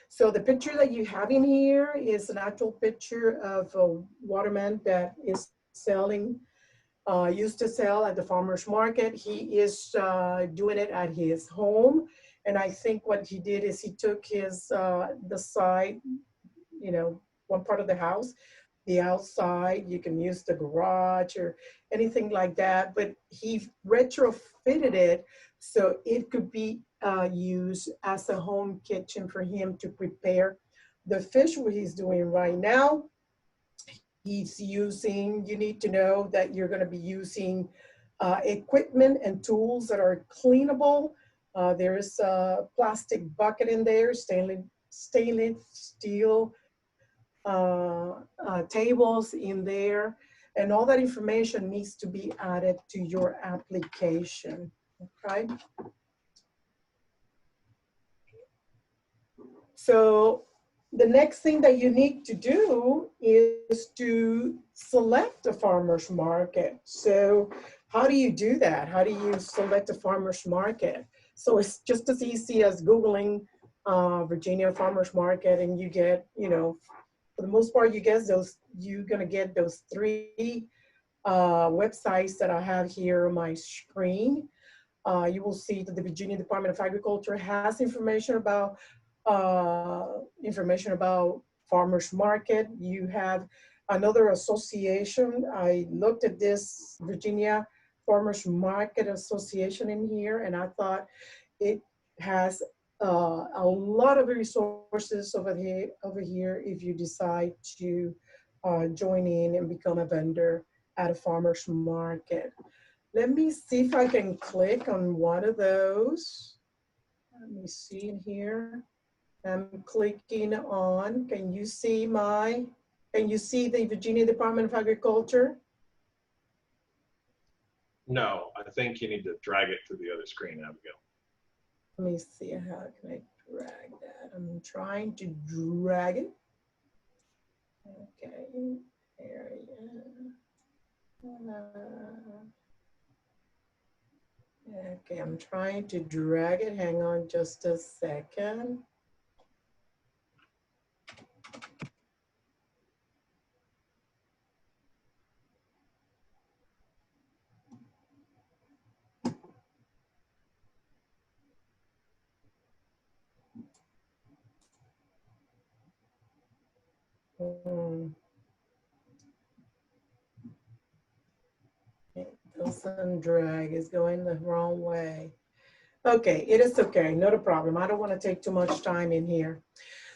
So the picture that you have in here is an actual picture of a waterman that is selling, used to sell at the farmer's market. He is doing it at his home. And I think what he did is he took his, the side, you know, one part of the house, the outside, you can use the garage or anything like that, but he retrofitted it so it could be used as a home kitchen for him to prepare the fish. What he's doing right now, he's using, you need to know that you're gonna be using equipment and tools that are cleanable. There's a plastic bucket in there, stainless steel tables in there, and all that information needs to be added to your application, okay? So the next thing that you need to do is to select a farmer's market. So how do you do that? How do you select a farmer's market? So it's just as easy as Googling Virginia farmer's market, and you get, you know, for the most part, you get those, you're gonna get those three websites that I have here on my screen. You will see that the Virginia Department of Agriculture has information about farmers market. You have another association. I looked at this Virginia Farmers Market Association in here, and I thought it has a lot of resources over here if you decide to join in and become a vendor at a farmer's market. Let me see if I can click on one of those. Let me see in here. I'm clicking on, can you see the Virginia Department of Agriculture? No, I think you need to drag it to the other screen, Abigail. Let me see, how can I drag that? I'm trying to drag it. Okay, area. Okay, I'm trying to drag it. Hang on just a second. It doesn't drag, it's going the wrong way. Okay, it is okay, not a problem. I don't want to take too much time in here.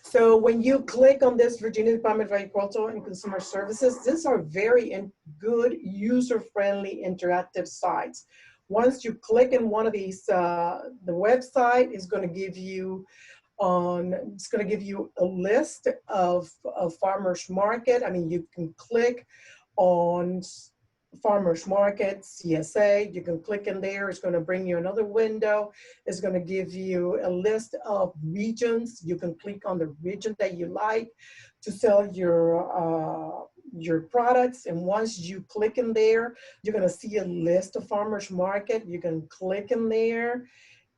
So when you click on this Virginia Department of Agriculture and Consumer Services, these are very good, user-friendly, interactive sites. Once you click in one of these, the website is going to give you a list of farmers market. I mean, you can click on farmers market, CSA, you can click in there, it's going to bring you another window. It's going to give you a list of regions. You can click on the region that you like to sell your products. And once you click in there, you're going to see a list of farmers market. You can click in there,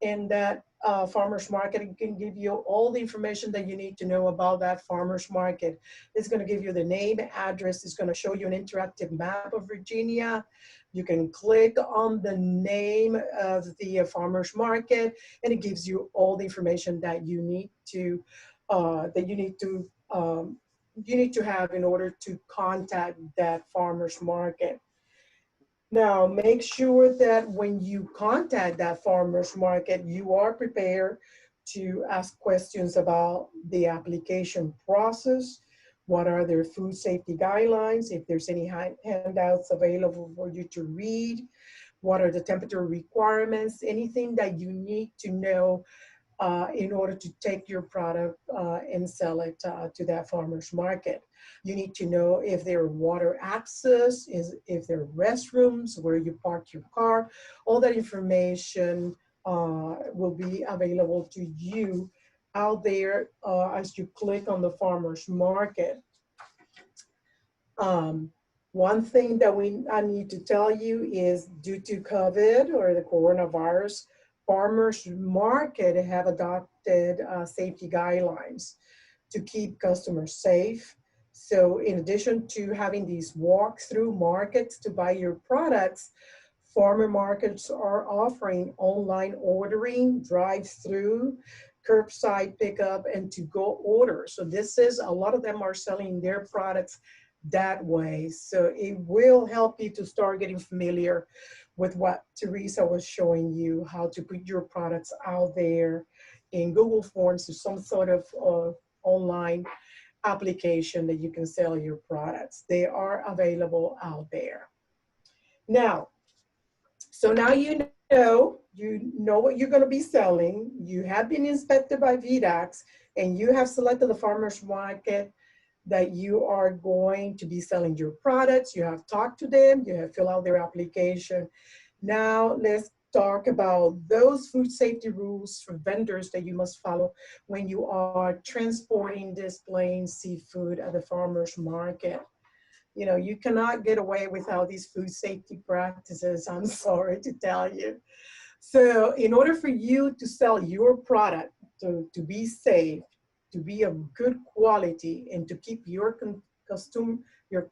and that farmers market can give you all the information that you need to know about that farmers market. It's going to give you the name, address. It's going to show you an interactive map of Virginia. You can click on the name of the farmers market, and it gives you all the information that you need to have in order to contact that farmers market. Now, make sure that when you contact that farmer's market, you are prepared to ask questions about the application process. What are their food safety guidelines? If there's any handouts available for you to read. What are the temperature requirements? Anything that you need to know in order to take your product and sell it to that farmer's market. You need to know if there are water access, if there are restrooms, where you park your car. All that information will be available to you out there as you click on the farmer's market. One thing that I need to tell you is, due to COVID or the coronavirus, farmers market have adopted safety guidelines to keep customers safe. So in addition to having these walk-through markets to buy your products, farmer markets are offering online ordering, drive-through, curbside pickup, and to-go orders. So this is, a lot of them are selling their products that way. So it will help you to start getting familiar with what Teresa was showing you, how to put your products out there in Google Forms or some sort of online application that you can sell your products. They are available out there. Now, so now you know what you're going to be selling. You have been inspected by VDAX, and you have selected the farmer's market that you are going to be selling your products. You have talked to them, you have filled out their application. Now let's talk about those food safety rules for vendors that you must follow when you are transporting, displaying seafood at the farmer's market. You know, you cannot get away without these food safety practices, I'm sorry to tell you. So in order for you to sell your product, to be safe, to be of good quality, and to keep your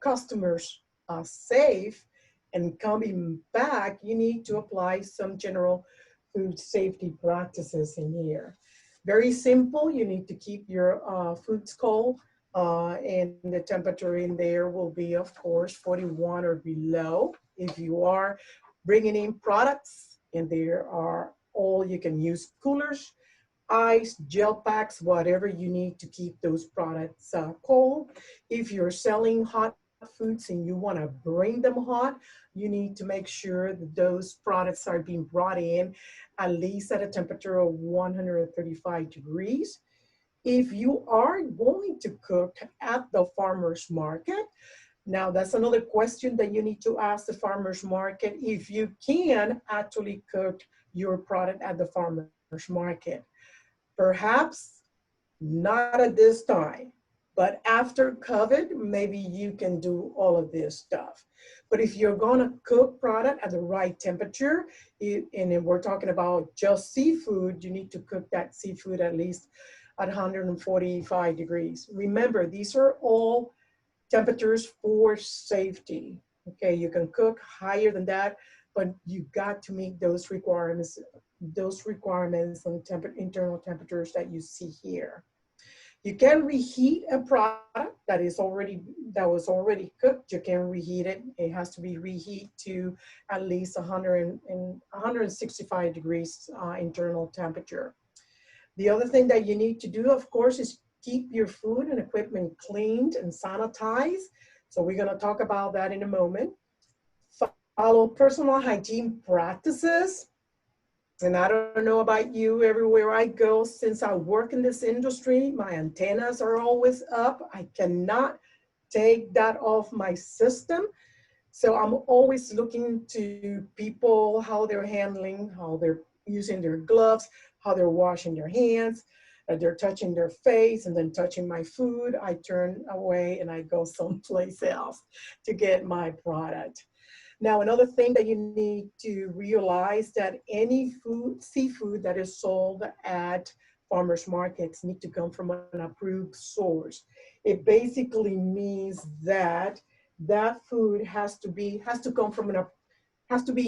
customers safe and coming back, you need to apply some general food safety practices in here. Very simple. You need to keep your foods cold, and the temperature in there will be, of course, 41 or below. If you are bringing in products, and there are all you can use coolers, ice, gel packs, whatever you need to keep those products cold. If you're selling hot foods and you want to bring them hot, you need to make sure that those products are being brought in at least at a temperature of 135 degrees. If you are going to cook at the farmer's market, now that's another question that you need to ask the farmer's market, if you can actually cook your product at the farmer's market. Perhaps not at this time, but after COVID, maybe you can do all of this stuff. But if you're gonna cook product at the right temperature, and if we're talking about just seafood, you need to cook that seafood at least at 145 degrees. Remember, these are all temperatures for safety. Okay, you can cook higher than that, but you got to meet those requirements on internal temperatures that you see here. You can reheat a product that was already cooked. You can reheat it. It has to be reheat to at least 165 degrees internal temperature. The other thing that you need to do, of course, is keep your food and equipment cleaned and sanitized. So we're going to talk about that in a moment. Follow personal hygiene practices. And I don't know about you, everywhere I go, since I work in this industry, my antennas are always up. I cannot take that off my system. So I'm always looking to people, how they're handling, how they're using their gloves, how they're washing their hands, that they're touching their face and then touching my food. I turn away and I go someplace else to get my product. Now, another thing that you need to realize that any seafood that is sold at farmers markets need to come from an approved source. It basically means that that food has to be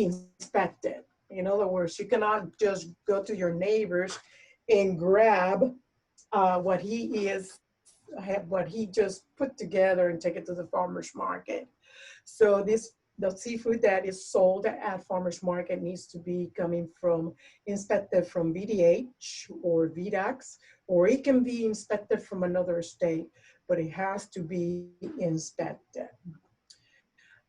inspected. In other words, you cannot just go to your neighbors and grab what he just put together and take it to the farmer's market. So the seafood that is sold at farmer's market needs to be inspected from VDH or VDAX, or it can be inspected from another state, but it has to be inspected.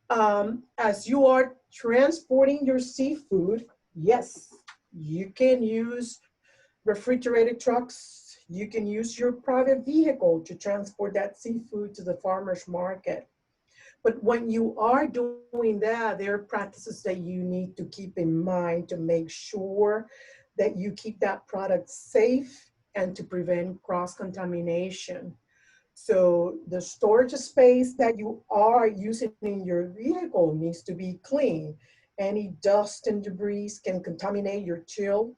As you are transporting your seafood, yes, you can use Refrigerated trucks, you can use your private vehicle to transport that seafood to the farmer's market. But when you are doing that, there are practices that you need to keep in mind to make sure that you keep that product safe and to prevent cross-contamination. So the storage space that you are using in your vehicle needs to be clean. Any dust and debris can contaminate your chill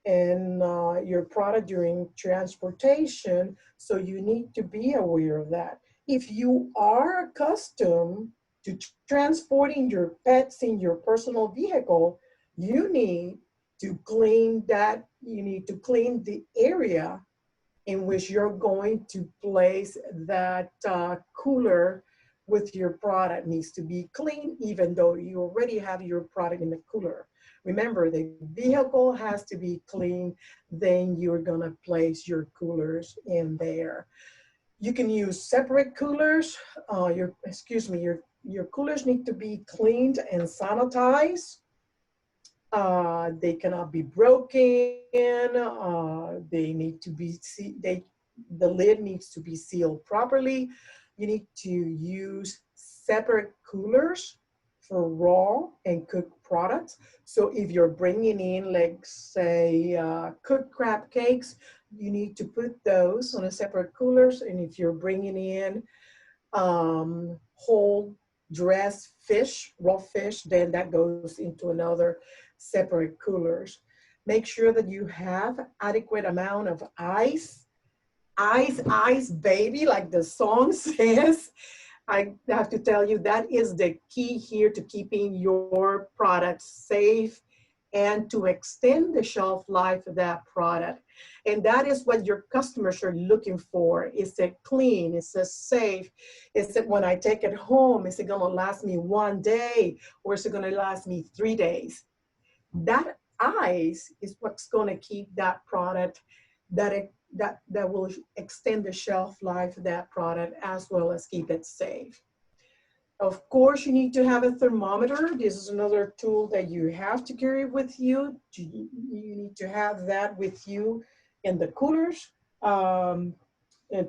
and your product during transportation, so you need to be aware of that. If you are accustomed to transporting your pets in your personal vehicle, you need to clean that, you need to clean the area in which you're going to place that cooler with your product. Needs to be clean, even though you already have your product in the cooler. Remember, the vehicle has to be clean, then you're gonna place your coolers in there. You can use separate coolers. Your coolers need to be cleaned and sanitized. They cannot be broken. They need to be, the lid needs to be sealed properly. You need to use separate coolers for raw and cooked products. So if you're bringing in, like say, cooked crab cakes, you need to put those on a separate coolers. And if you're bringing in whole dressed fish, raw fish, then that goes into another separate coolers. Make sure that you have adequate amount of ice. Ice, ice, baby, like the song says. I have to tell you, that is the key here to keeping your product safe and to extend the shelf life of that product. And that is what your customers are looking for. Is it clean? Is it safe? Is it, when I take it home, is it gonna last me 1 day, or is it gonna last me 3 days? That ice is what's gonna keep that product, that will extend the shelf life of that product, as well as keep it safe. Of course, you need to have a thermometer. This is another tool that you have to carry with you. You need to have that with you in the coolers, and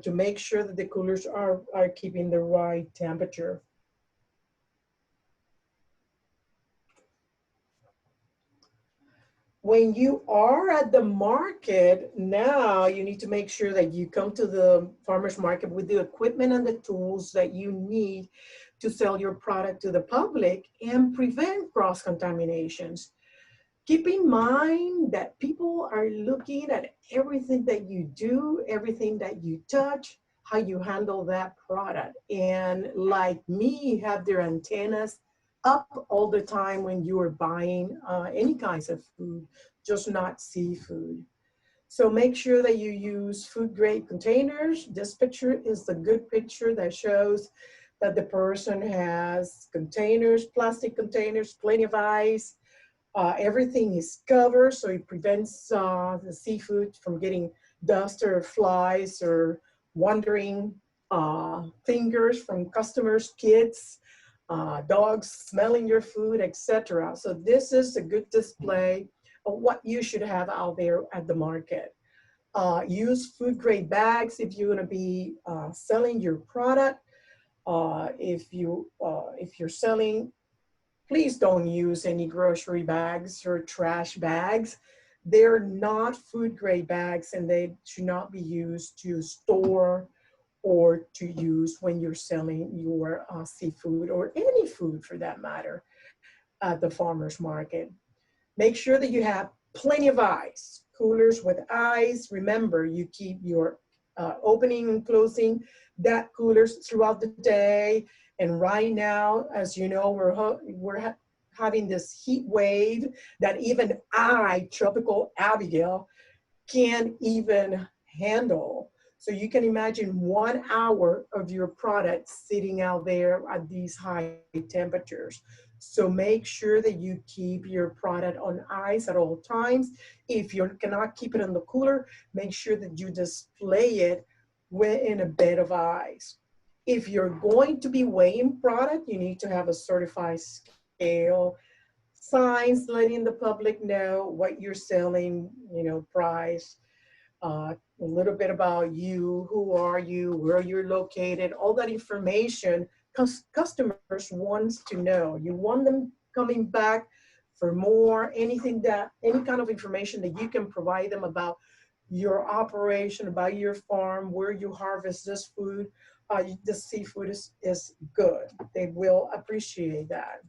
to make sure that the coolers are keeping the right temperature. When you are at the market, now you need to make sure that you come to the farmer's market with the equipment and the tools that you need to sell your product to the public and prevent cross-contaminations. Keep in mind that people are looking at everything that you do, everything that you touch, how you handle that product. And like me, have their antennas up all the time when you are buying any kinds of food, just not seafood. So make sure that you use food grade containers. This picture is the good picture that shows that the person has containers, plastic containers, plenty of ice. Everything is covered, so it prevents the seafood from getting dust or flies or wandering fingers from customers, kids, dogs smelling your food, etc. So this is a good display of what you should have out there at the market. Use food grade bags if you're going to be selling your product. If you're selling, please don't use any grocery bags or trash bags. They're not food grade bags, and they should not be used to store or to use when you're selling your seafood, or any food for that matter, at the farmer's market. Make sure that you have plenty of ice, coolers with ice. Remember, you keep your opening and closing that coolers throughout the day. And right now, as you know, we're having this heat wave that even Tropical Abigail, can't even handle. So you can imagine 1 hour of your product sitting out there at these high temperatures. So make sure that you keep your product on ice at all times. If you cannot keep it in the cooler, make sure that you display it in a bed of ice. If you're going to be weighing product, you need to have a certified scale signs letting the public know what you're selling, you know, price, a little bit about you, who are you, where you're located, all that information customers wants to know. You want them coming back for more, any kind of information that you can provide them about your operation, about your farm, where you harvest this food, the seafood is good. They will appreciate that.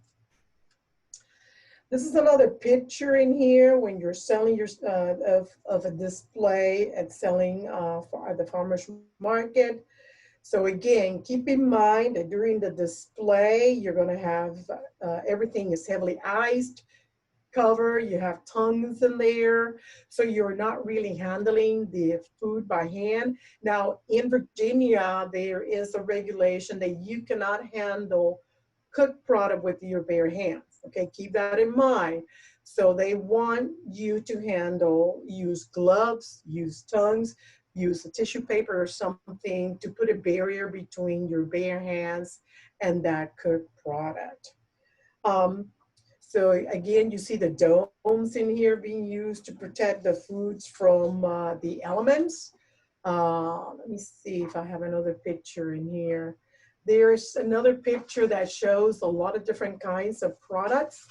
This is another picture in here when you're selling your of a display and selling at the farmer's market. So again, keep in mind that during the display, you're going to have everything is heavily iced, cover, you have tongues in there, so you're not really handling the food by hand. Now in Virginia, there is a regulation that you cannot handle cooked product with your bare hands. Okay, keep that in mind. So they want you to use gloves, use tongues, use a tissue paper or something to put a barrier between your bare hands and that cooked product. So again, you see the domes in here being used to protect the foods from the elements. Let me see if I have another picture in here. There's another picture that shows a lot of different kinds of products.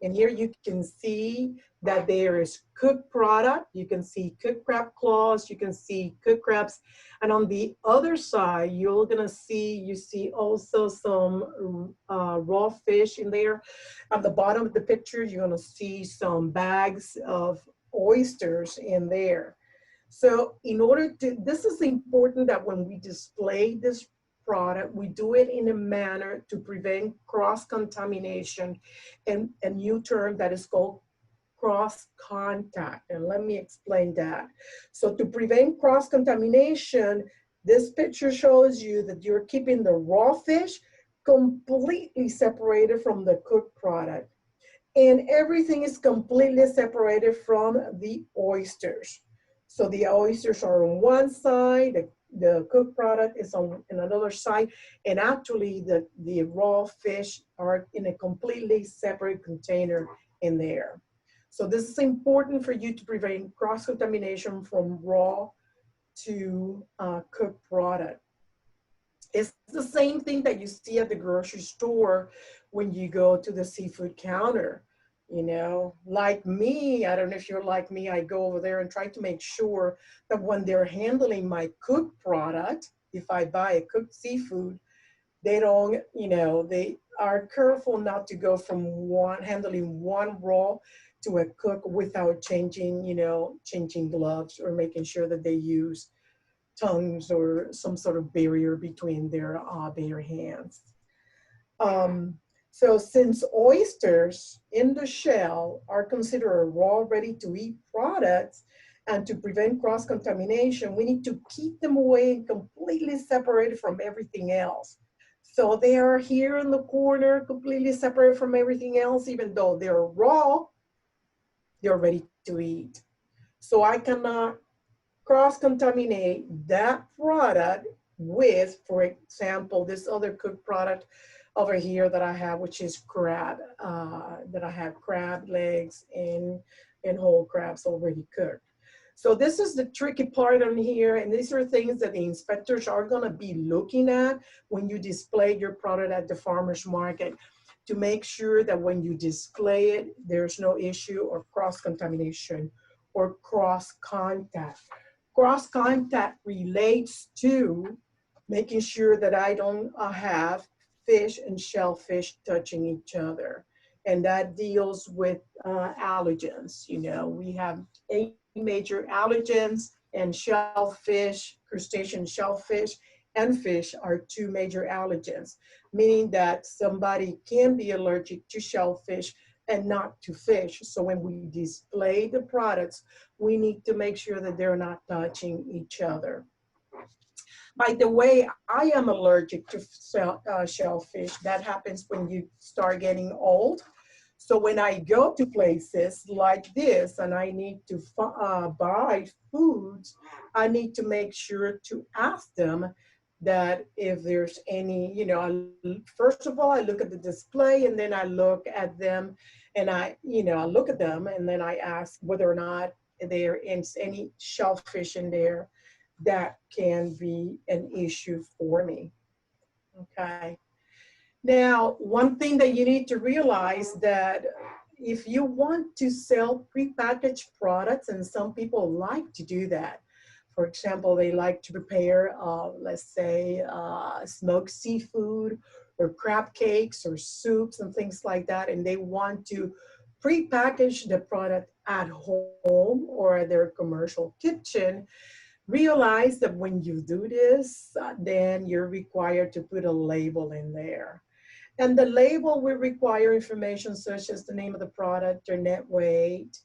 And here you can see that there is cooked product. You can see cooked crab claws. You can see cooked crabs. And on the other side, you see also some raw fish in there. At the bottom of the picture, you're gonna see some bags of oysters in there. So this is important that when we display this product, we do it in a manner to prevent cross-contamination, and a new term that is called cross-contact. And let me explain that. So to prevent cross-contamination, this picture shows you that you're keeping the raw fish completely separated from the cooked product. And everything is completely separated from the oysters. So the oysters are on one side, the cooked product is on another side, and actually the raw fish are in a completely separate container in there. So this is important for you to prevent cross-contamination from raw to cooked product. It's the same thing that you see at the grocery store when you go to the seafood counter. You know, like me, I don't know if you're like me, I go over there and try to make sure that when they're handling my cooked product, if I buy a cooked seafood, they don't, you know, they are careful not to go from handling one raw to a cook without changing gloves or making sure that they use tongues or some sort of barrier between their bare hands. So since oysters in the shell are considered raw, ready-to-eat products, and to prevent cross-contamination, we need to keep them away and completely separated from everything else. So they are here in the corner, completely separated from everything else, even though they're raw, they're ready to eat. So I cannot cross-contaminate that product with, for example, this other cooked product over here that I have, which is crab, that I have crab legs and whole crabs already cooked. So this is the tricky part on here, and these are things that the inspectors are gonna be looking at when you display your product at the farmer's market, to make sure that when you display it, there's no issue or cross-contamination or cross-contact. Cross-contact relates to making sure that I don't have fish and shellfish touching each other. And that deals with allergens. You know, we have 8 major allergens, and shellfish, crustacean shellfish, and fish are 2 major allergens, meaning that somebody can be allergic to shellfish and not to fish. So when we display the products, we need to make sure that they're not touching each other. By the way, I am allergic to shellfish. That happens when you start getting old. So when I go to places like this and I need to buy foods, I need to make sure to ask them, that if there's any, you know, first of all, I look at the display and then I look at them and I look at them and then I ask whether or not there is any shellfish in there that can be an issue for me. Okay. Now, one thing that you need to realize that if you want to sell prepackaged products, and some people like to do that. For example, they like to prepare, let's say, smoked seafood or crab cakes or soups and things like that, and they want to prepackage the product at home or at their commercial kitchen. Realize that when you do this, then you're required to put a label in there. And the label will require information such as the name of the product, their net weight,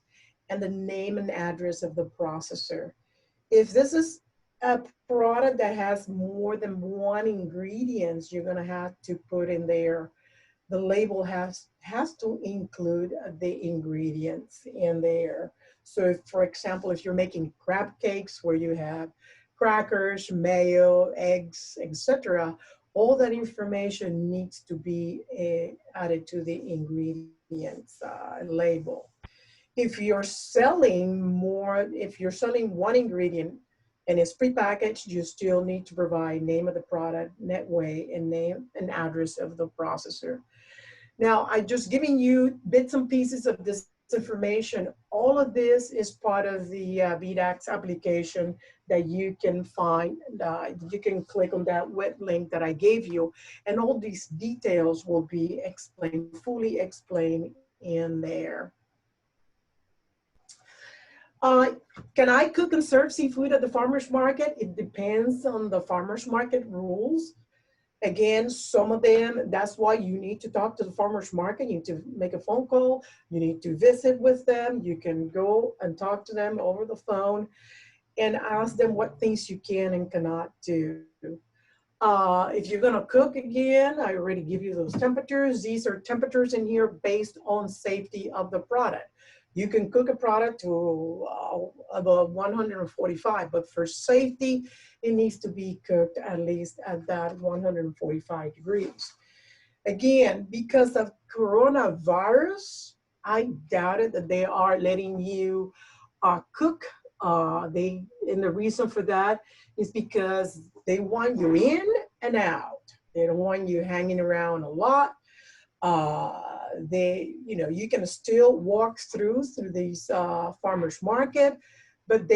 and the name and address of the processor. If this is a product that has more than one ingredient, you're gonna have to put in there, the label has to include the ingredients in there. So if, for example, if you're making crab cakes where you have crackers, mayo, eggs, etc., all that information needs to be added to the ingredients label. If you're selling one ingredient and it's prepackaged, you still need to provide name of the product, net weight, and name and address of the processor. Now, I'm just giving you bits and pieces of this information. All of this is part of the VDAX application that you can find. You can click on that web link that I gave you, and all these details will be explained, fully explained in there. Can I cook and serve seafood at the farmer's market? It depends on the farmer's market rules. Again, some of them, that's why you need to talk to the farmer's market. You need to make a phone call. You need to visit with them. You can go and talk to them over the phone and ask them what things you can and cannot do. If you're gonna cook, again, I already give you those temperatures. These are temperatures in here based on safety of the product. You can cook a product to above 145, but for safety, it needs to be cooked at least at that 145 degrees. Again, because of coronavirus, I doubted that they are letting you cook. And the reason for that is because they want you in and out. They don't want you hanging around a lot. You can still walk through these farmers market, but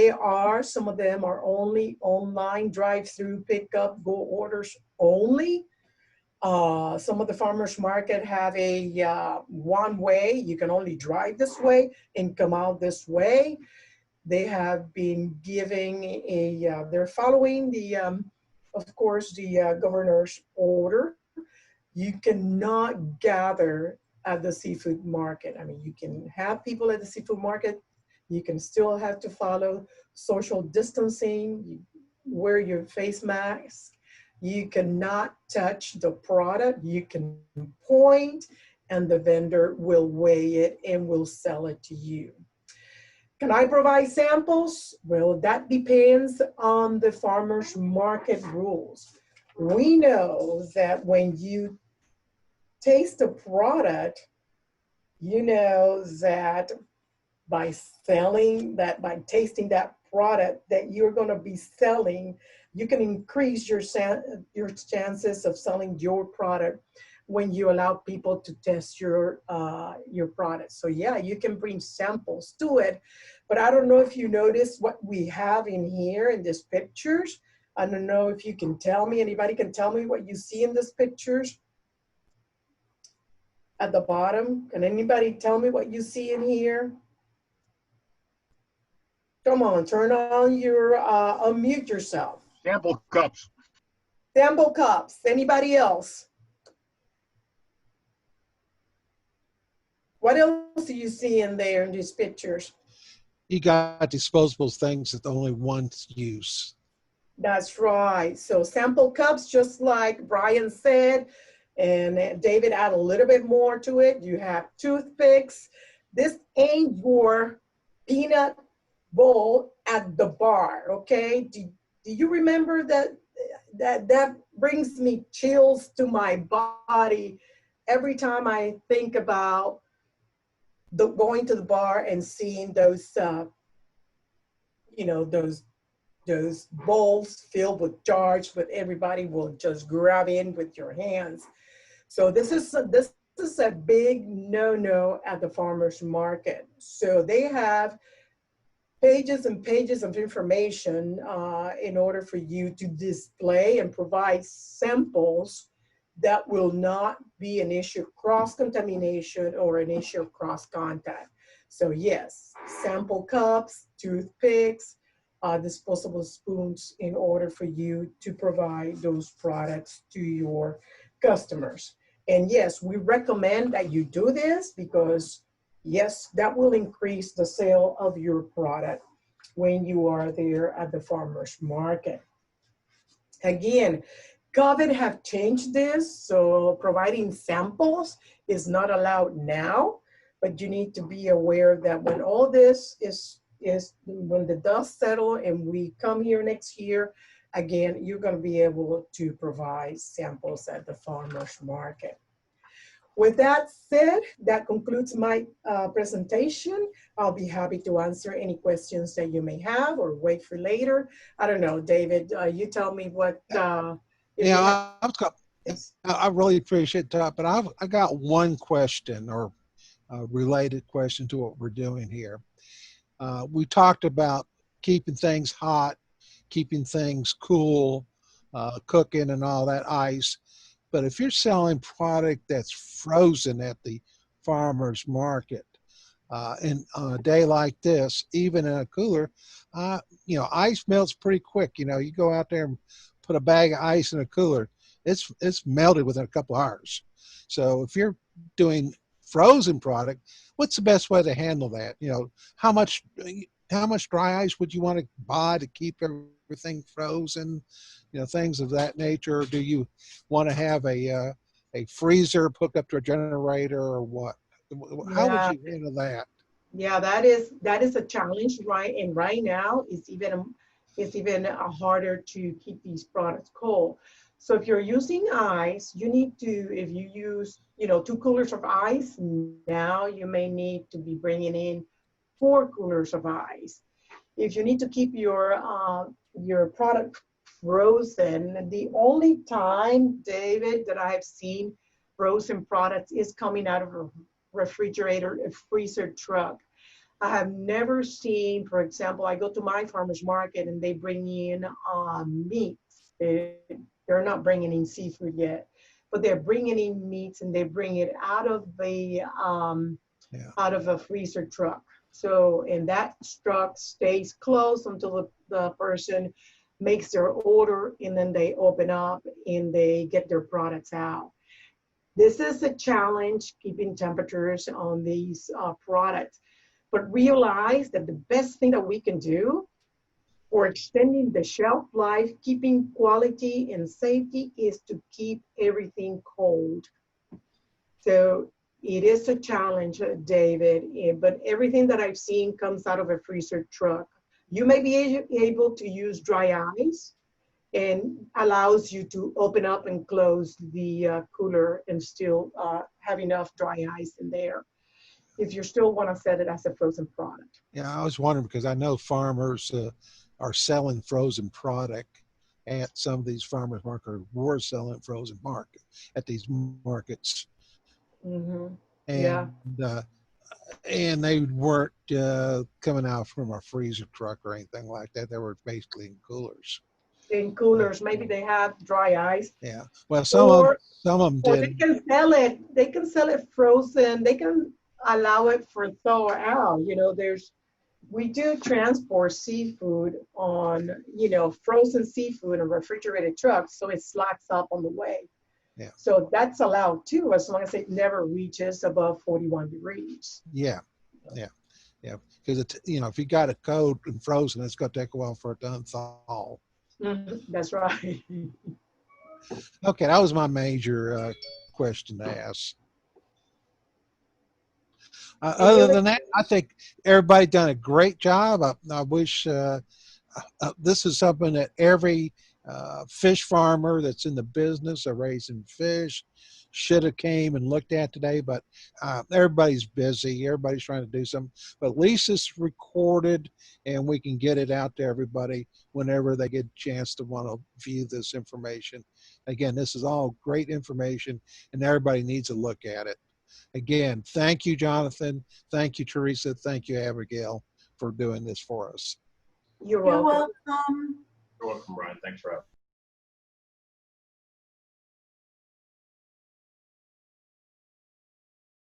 some of them are only online drive-through pickup, go orders only. Some of the farmers market have a one way, you can only drive this way and come out this way. They have been giving they're following of course, the governor's order. You cannot gather at the seafood market. I mean, you can have people at the seafood market. You can still have to follow social distancing, you wear your face mask. You cannot touch the product. You can point and the vendor will weigh it and will sell it to you. Can I provide samples? Well, that depends on the farmer's market rules. We know that when you taste a product, you know that by tasting that product that you're going to be selling, you can increase your chances of selling your product when you allow people to test your product. So yeah, you can bring samples to it, but I don't know if you notice what we have in here in these pictures. I don't know if you can tell me, anybody can tell me what you see in these pictures at the bottom. Can anybody tell me what you see in here? Come on, turn on your, unmute yourself. Sample cups. Sample cups, anybody else? What else do you see in there in these pictures? You got disposable things that only once use. That's right. So sample cups, just like Brian said, and David add a little bit more to it. You have toothpicks. This ain't your peanut bowl at the bar, okay? Do you remember that that brings me chills to my body every time I think about going to the bar and seeing those, you know, those bowls filled with jars, but everybody will just grab in with your hands. So this is a big no-no at the farmers market. So they have pages and pages of information in order for you to display and provide samples that will not be an issue of cross-contamination or an issue of cross-contact. So yes, sample cups, toothpicks, disposable spoons in order for you to provide those products to your customers. And yes, we recommend that you do this because yes, that will increase the sale of your product when you are there at the farmer's market. Again, COVID have changed this, so providing samples is not allowed now, but you need to be aware that when all this is when the dust settles and we come here next year, again, you're going to be able to provide samples at the farmer's market. With that said, that concludes my presentation. I'll be happy to answer any questions that you may have or wait for later. I don't know, David, you tell me what. Yeah, I really appreciate that, but I got one question or a related question to what we're doing here. We talked about keeping things hot, keeping things cool, cooking and all that ice. But if you're selling product that's frozen at the farmer's market, and on a day like this, even in a cooler, you know, ice melts pretty quick. You know, you go out there and put a bag of ice in a cooler, it's melted within a couple hours. So if you're doing frozen product, what's the best way to handle that? You know, how much dry ice would you want to buy to keep everything frozen? You know, things of that nature. Or do you want to have a freezer hooked up to a generator or what? How would you handle that? Yeah, that is a challenge, right? And right now, it's even harder to keep these products cold. So if you're using ice, you need to, if you use, you know, 2 coolers of ice, now you may need to be bringing in 4 coolers of ice. If you need to keep your product frozen, the only time, David, that I've seen frozen products is coming out of a refrigerator, a freezer truck. I have never seen, for example, I go to my farmer's market and they bring in meats. They're not bringing in seafood yet, but they're bringing in meats and they bring it out of the out of a freezer truck. So, and that truck stays closed until the person makes their order, and then they open up and they get their products out. This is a challenge, keeping temperatures on these products. But realize that the best thing that we can do for extending the shelf life, keeping quality and safety, is to keep everything cold. So it is a challenge, David, but everything that I've seen comes out of a freezer truck. You may be able to use dry ice, and allows you to open up and close the cooler and still have enough dry ice in there if you still want to sell it as a frozen product. Yeah, I was wondering because I know farmers are selling frozen product at some of these farmers markets, were selling frozen market at these markets. Mm-hmm. And and they weren't coming out from a freezer truck or anything like that. They were basically in coolers. In coolers, maybe they have dry ice. Yeah. Well, some of them did. They can sell it. They can sell it frozen. They can allow it for thaw out. You know, we do transport seafood on, you know, frozen seafood and refrigerated trucks, so it slacks up on the way. Yeah. So that's allowed too, as long as it never reaches above 41 degrees. Yeah. Because you know, if you got it cold and frozen, it's going to take a while for it to unthaw. Mm-hmm. That's right. Okay, that was my major question to ask. Other than that, I think everybody done a great job. I wish this is something that every fish farmer that's in the business of raising fish. Should have came and looked at today, but everybody's busy. Everybody's trying to do something. But at least it's recorded, and we can get it out to everybody whenever they get a chance to want to view this information. Again, this is all great information, and everybody needs to look at it. Again, thank you, Jonathan. Thank you, Teresa. Thank you, Abigail, for doing this for us. You're You're welcome. welcome. You're welcome, Brian. Thanks for having me.